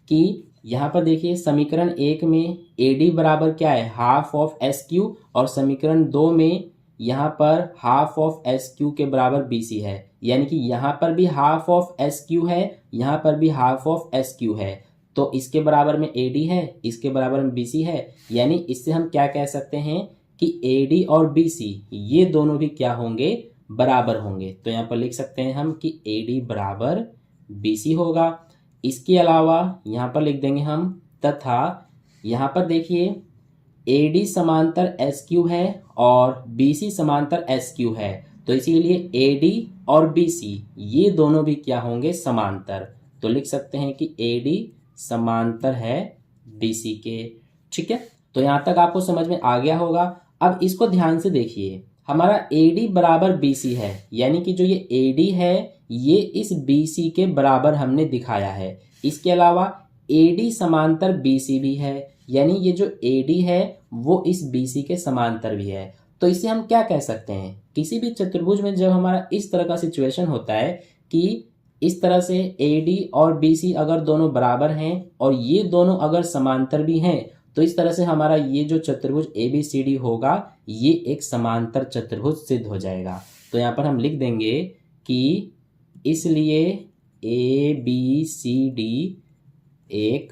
कि यहाँ पर देखिए समीकरण 1 में AD बराबर क्या है हाफ ऑफ SQ और समीकरण 2 में यहाँ पर हाफ ऑफ SQ के बराबर BC है। यानी कि यहाँ पर भी हाफ ऑफ SQ है, यहाँ पर भी हाफ ऑफ SQ है। तो इसके बराबर में AD है, इसके बराबर में BC है। यानी इससे हम क्या कह सकते हैं कि AD और BC ये दोनों भी क्या होंगे, बराबर होंगे। तो यहाँ पर लिख सकते हैं हम कि AD बराबर BC होगा। इसके अलावा यहाँ पर लिख देंगे हम तथा यहाँ पर देखिए AD समांतर SQ है और BC समांतर SQ है, तो इसीलिए AD और BC ये दोनों भी क्या होंगे, समांतर। तो लिख सकते हैं कि AD समांतर है BC के। ठीक है, तो यहाँ तक आपको समझ में आ गया होगा। अब इसको ध्यान से देखिए, हमारा AD बराबर BC है, यानी कि जो ये AD है ये इस BC के बराबर हमने दिखाया है। इसके अलावा AD समांतर BC भी है, यानी ये जो AD है वो इस BC के समांतर भी है। तो इसे हम क्या कह सकते हैं, किसी भी चतुर्भुज में जब हमारा इस तरह का सिचुएशन होता है कि इस तरह से AD और BC अगर दोनों बराबर हैं और ये दोनों अगर समांतर भी हैं, तो इस तरह से हमारा ये जो चतुर्भुज ABCD होगा ये एक समांतर चतुर्भुज सिद्ध हो जाएगा। तो यहाँ पर हम लिख देंगे कि इसलिए ABCD एक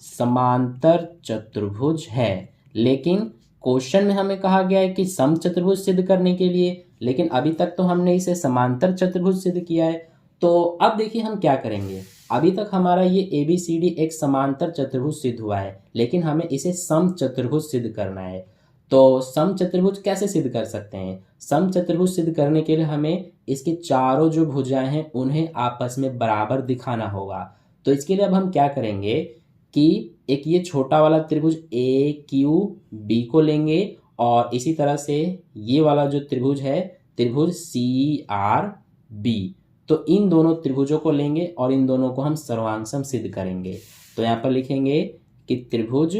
समांतर चतुर्भुज है। लेकिन क्वेश्चन में हमें कहा गया है कि समचतुर्भुज सिद्ध करने के लिए, लेकिन अभी तक तो हमने इसे समांतर चतुर्भुज सिद्ध किया है। तो अब देखिए हम क्या करेंगे, अभी तक हमारा ये ABCD एक समांतर चतुर्भुज सिद्ध हुआ है, लेकिन हमें इसे समचतुर्भुज सिद्ध करना है। तो समचतुर्भुज कैसे सिद्ध कर सकते हैं, समचतुर्भुज सिद्ध करने के लिए हमें इसके चारों जो भुजाएं हैं उन्हें आपस में बराबर दिखाना होगा। तो इसके लिए अब हम क्या करेंगे कि एक ये छोटा वाला त्रिभुज AQB को लेंगे और इसी तरह से ये वाला जो त्रिभुज है त्रिभुज CRB, तो इन दोनों त्रिभुजों को लेंगे और इन दोनों को हम सर्वांगसम सिद्ध करेंगे। तो यहाँ पर लिखेंगे कि त्रिभुज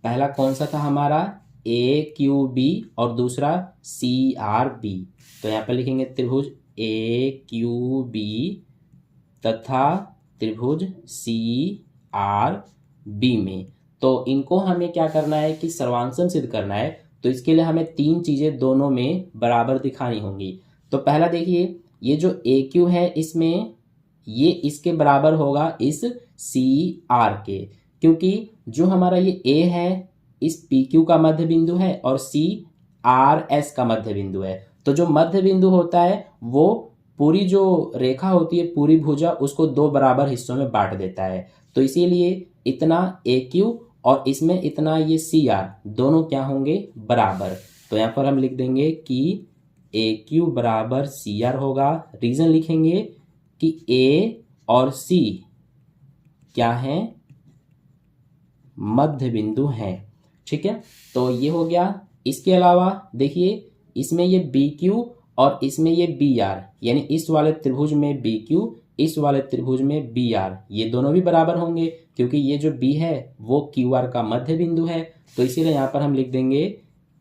पहला कौन सा था हमारा, AQB और दूसरा CRB। तो यहाँ पर लिखेंगे त्रिभुज AQB तथा त्रिभुज CRB में। तो इनको हमें क्या करना है कि सर्वांगसम सिद्ध करना है। तो इसके लिए हमें तीन चीजें दोनों में बराबर दिखानी होंगी। तो पहला देखिए, ये जो AQ है इसमें ये इसके बराबर होगा इस CR के, क्योंकि जो हमारा ये A है इस PQ का मध्य बिंदु है और CRS का मध्य बिंदु है। तो जो मध्य बिंदु होता है वो पूरी जो रेखा होती है, पूरी भुजा, उसको दो बराबर हिस्सों में बांट देता है। तो इसीलिए इतना AQ और इसमें इतना ये CR दोनों क्या होंगे, बराबर। तो यहाँ पर हम लिख देंगे कि AQ बराबर CR होगा। रीजन लिखेंगे कि A और C क्या है, मध्य बिंदु हैं। ठीक है, तो ये हो गया। इसके अलावा देखिए इसमें ये BQ और इसमें ये BR, यानी इस वाले त्रिभुज में BQ, इस वाले त्रिभुज में BR, ये दोनों भी बराबर होंगे क्योंकि ये जो B है वो QR का मध्य बिंदु है। तो इसीलिए यहाँ पर हम लिख देंगे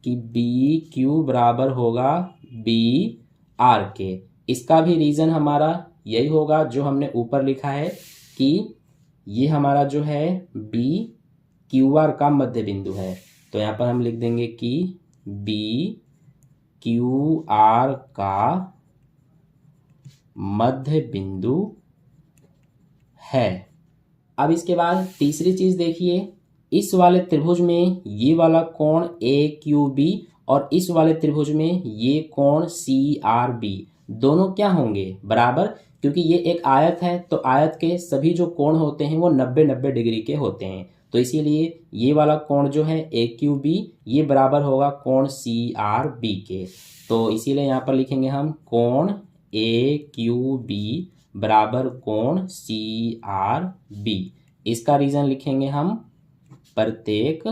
कि BQ बराबर होगा BR के। इसका भी रीजन हमारा यही होगा जो हमने ऊपर लिखा है कि ये हमारा जो है B QR का मध्य बिंदु है। तो यहाँ पर हम लिख देंगे कि B QR का मध्य बिंदु है। अब इसके बाद तीसरी चीज देखिए, इस वाले त्रिभुज में ये वाला कोण AQB और इस वाले त्रिभुज में ये कोण CRB दोनों क्या होंगे, बराबर, क्योंकि ये एक आयत है तो आयत के सभी जो कोण होते हैं वो 90-90 डिग्री के होते हैं। तो इसीलिए ये वाला कोण जो है AQB ये बराबर होगा कोण CRB के। तो इसीलिए यहाँ पर लिखेंगे हम कोण AQB बराबर कोण CRB। इसका रीजन लिखेंगे हम प्रत्येक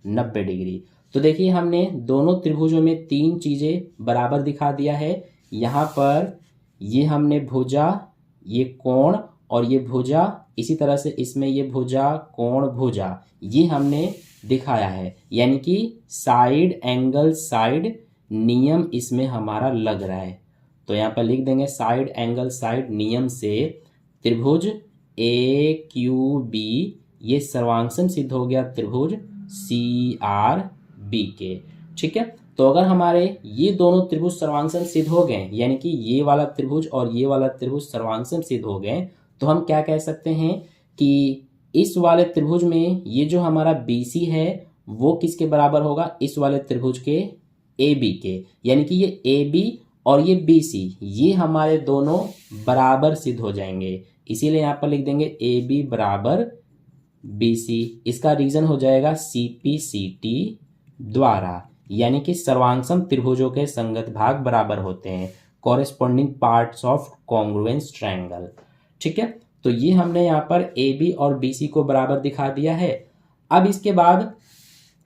90 डिग्री। तो देखिए हमने दोनों त्रिभुजों में तीन चीजें बराबर दिखा दिया है। यहाँ पर ये हमने भुजा, ये कोण और ये भुजा, इसी तरह से इसमें ये भुजा कोण भुजा ये हमने दिखाया है, यानी कि साइड एंगल साइड नियम इसमें हमारा लग रहा है। तो यहाँ पर लिख देंगे साइड एंगल साइड नियम से त्रिभुज AQB ये सर्वांगसम सिद्ध हो गया त्रिभुज CRB के। ठीक है, तो अगर हमारे ये दोनों त्रिभुज सर्वांगसम सिद्ध हो गए, यानी कि ये वाला त्रिभुज और ये वाला त्रिभुज सर्वांगसम सिद्ध हो गए, तो हम क्या कह सकते हैं कि इस वाले त्रिभुज में ये जो हमारा BC है वो किसके बराबर होगा, इस वाले त्रिभुज के ए बी के, यानी कि ये ए बी और ये बी सी ये हमारे दोनों बराबर सिद्ध हो जाएंगे। इसीलिए यहाँ पर लिख देंगे ए बी बराबर बी सी। इसका रीजन हो जाएगा सी पी सी टी द्वारा, यानी कि सर्वांगसम त्रिभुजों के संगत भाग बराबर होते हैं, corresponding parts of congruence triangle. ठीक है, तो ये हमने यहाँ पर ए बी और बी सी को बराबर दिखा दिया है। अब इसके बाद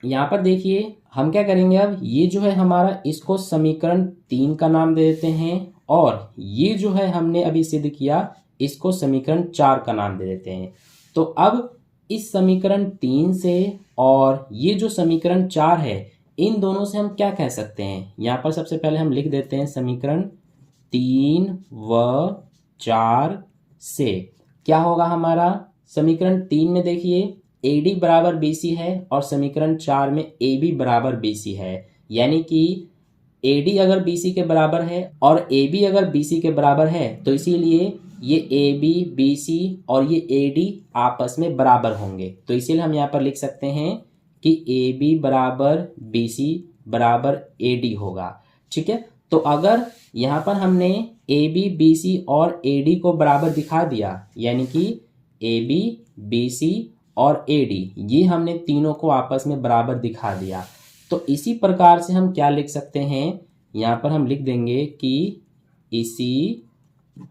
यहाँ पर देखिए हम क्या करेंगे, अब ये जो है हमारा, इसको समीकरण 3 का नाम दे देते हैं, और ये जो है हमने अभी सिद्ध किया, इसको समीकरण 4 का नाम दे देते हैं। तो अब इस समीकरण 3 से और ये जो समीकरण 4 है, इन दोनों से हम क्या कह सकते हैं, यहाँ पर सबसे पहले हम लिख देते हैं समीकरण 3 व 4 से क्या होगा हमारा। समीकरण 3 में देखिए ए डी बराबर बी सी है, और समीकरण 4 में ए बी बराबर बी सी है, यानी कि ए डी अगर बी सी के बराबर है और ए बी अगर बी सी के बराबर है, तो इसीलिए ये ए बी बी सी और ये ए डी आपस में बराबर होंगे। तो इसीलिए हम यहाँ पर लिख सकते हैं कि ए बी बराबर बी सी बराबर ए डी होगा। ठीक है, तो अगर यहाँ पर हमने ए बी बी सी और ए डी को बराबर दिखा दिया, यानी कि ए बी बी सी और ए डी ये हमने तीनों को आपस में बराबर दिखा दिया, तो इसी प्रकार से हम क्या लिख सकते हैं, यहाँ पर हम लिख देंगे कि इसी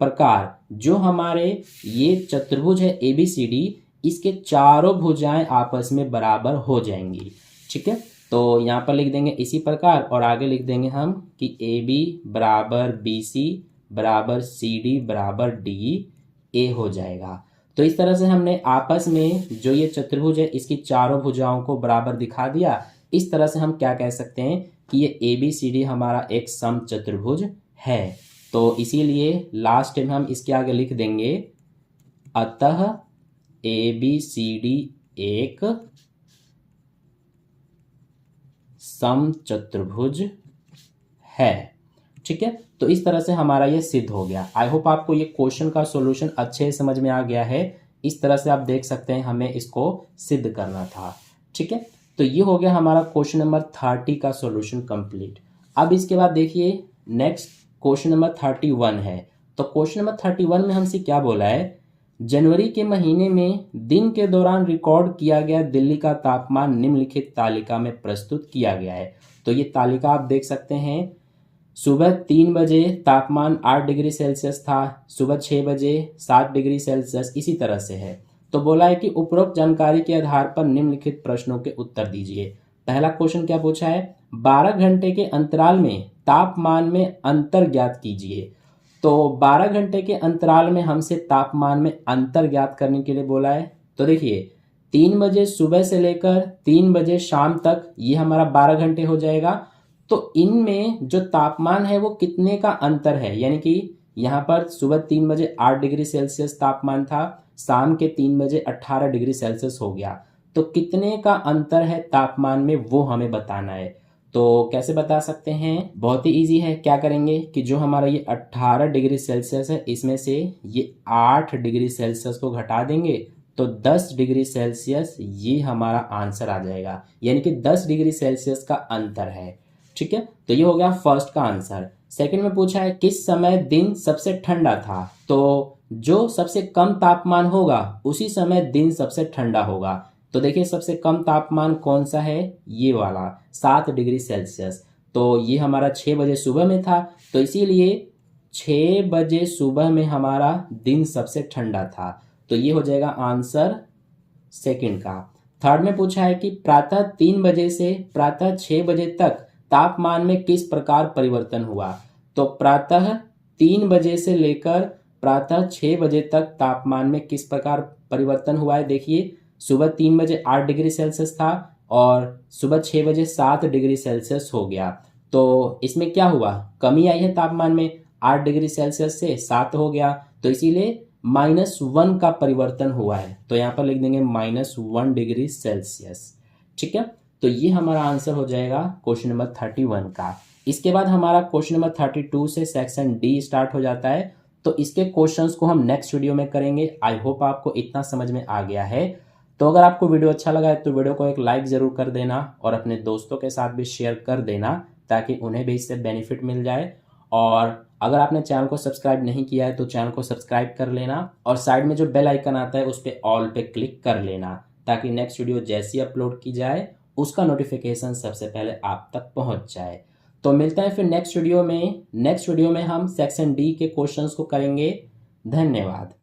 प्रकार जो हमारे ये चतुर्भुज है ए बी सी डी, इसके चारों भुजाएं आपस में बराबर हो जाएंगी। ठीक है, तो यहाँ पर लिख देंगे इसी प्रकार, और आगे लिख देंगे हम कि ए बी बराबर बी सी बराबर सी डी बराबर डी ए हो जाएगा। तो इस तरह से हमने आपस में जो ये चतुर्भुज है इसकी चारों भुजाओं को बराबर दिखा दिया। इस तरह से हम क्या कह सकते हैं कि ये ए बी सी डी हमारा एक सम चतुर्भुज है। तो इसीलिए लास्ट में हम इसके आगे लिख देंगे, अतः ए बी सी डी एक सम चतुर्भुज है। ठीक है, तो इस तरह से हमारा ये सिद्ध हो गया। आई होप आपको ये क्वेश्चन का सॉल्यूशन अच्छे से समझ में आ गया है। इस तरह से आप देख सकते हैं हमें इसको सिद्ध करना था। ठीक है, तो ये हो गया हमारा क्वेश्चन नंबर 30 का सॉल्यूशन कंप्लीट। अब इसके बाद देखिए नेक्स्ट क्वेश्चन नंबर 31 है। तो क्वेश्चन नंबर 31 में हमसे क्या बोला है, जनवरी के महीने में दिन के दौरान रिकॉर्ड किया गया दिल्ली का तापमान निम्नलिखित तालिका में प्रस्तुत किया गया है। तो ये तालिका आप देख सकते हैं, सुबह 3 बजे तापमान 8 डिग्री सेल्सियस था, सुबह 6 बजे 7 डिग्री सेल्सियस, इसी तरह से है। तो बोला है कि उपरोक्त जानकारी के आधार पर निम्नलिखित प्रश्नों के उत्तर दीजिए। पहला क्वेश्चन क्या पूछा है, 12 घंटे के अंतराल में तापमान में अंतर ज्ञात कीजिए। तो 12 घंटे के अंतराल में हमसे तापमान में अंतर ज्ञात करने के लिए बोला है। तो देखिए 3 बजे सुबह से लेकर 3 बजे शाम तक ये हमारा 12 घंटे हो जाएगा। तो इनमें जो तापमान है वो कितने का अंतर है, यानी कि यहाँ पर सुबह 3 बजे 8 डिग्री सेल्सियस तापमान था, शाम के 3 बजे 18 डिग्री सेल्सियस हो गया। तो कितने का अंतर है तापमान में वो हमें बताना है। तो कैसे बता सकते हैं, बहुत ही इजी है। क्या करेंगे कि जो हमारा ये 18 डिग्री सेल्सियस है इसमें से ये 8 डिग्री सेल्सियस को घटा देंगे, तो 10 डिग्री सेल्सियस ये हमारा आंसर आ जाएगा, यानी कि 10 डिग्री सेल्सियस का अंतर है। ठीक है, तो ये हो गया फर्स्ट का आंसर। सेकंड में पूछा है किस समय दिन सबसे ठंडा था। तो जो सबसे कम तापमान होगा उसी समय दिन सबसे ठंडा होगा। तो देखिए सबसे कम तापमान कौन सा है, ये वाला 7 डिग्री सेल्सियस। तो ये हमारा 6 बजे सुबह में था, तो इसीलिए 6 बजे सुबह में हमारा दिन सबसे ठंडा था। तो ये हो जाएगा आंसर सेकंड का। थर्ड में पूछा है कि प्रातः 3 बजे से प्रातः 6 बजे तक तापमान में किस प्रकार परिवर्तन हुआ। तो प्रातः 3 बजे से लेकर प्रातः 6 बजे तक तापमान में किस प्रकार परिवर्तन हुआ है। देखिए सुबह 3 बजे 8 डिग्री सेल्सियस था और सुबह 6 बजे 7 डिग्री सेल्सियस हो गया। तो इसमें क्या हुआ, कमी आई है तापमान में, 8 डिग्री सेल्सियस से 7 हो गया, तो इसीलिए -1 का परिवर्तन हुआ है। तो यहाँ पर लिख देंगे -1 डिग्री सेल्सियस। ठीक है, तो ये हमारा आंसर हो जाएगा क्वेश्चन नंबर 31 का। इसके बाद हमारा क्वेश्चन नंबर 32 से सेक्शन डी स्टार्ट हो जाता है। तो इसके क्वेश्चंस को हम नेक्स्ट वीडियो में करेंगे। आई होप आपको इतना समझ में आ गया है। तो अगर आपको वीडियो अच्छा लगा है तो वीडियो को एक लाइक ज़रूर कर देना और अपने दोस्तों के साथ भी शेयर कर देना ताकि उन्हें भी इससे बेनिफिट मिल जाए। और अगर आपने चैनल को सब्सक्राइब नहीं किया है तो चैनल को सब्सक्राइब कर लेना और साइड में जो बेल आइकन आता है उस पर ऑल पे क्लिक कर लेना ताकि नेक्स्ट वीडियो जैसी अपलोड की जाए उसका नोटिफिकेशन सबसे पहले आप तक पहुंच जाए। तो मिलते हैं फिर नेक्स्ट वीडियो में हम सेक्शन डी के क्वेश्चंस को करेंगे। धन्यवाद।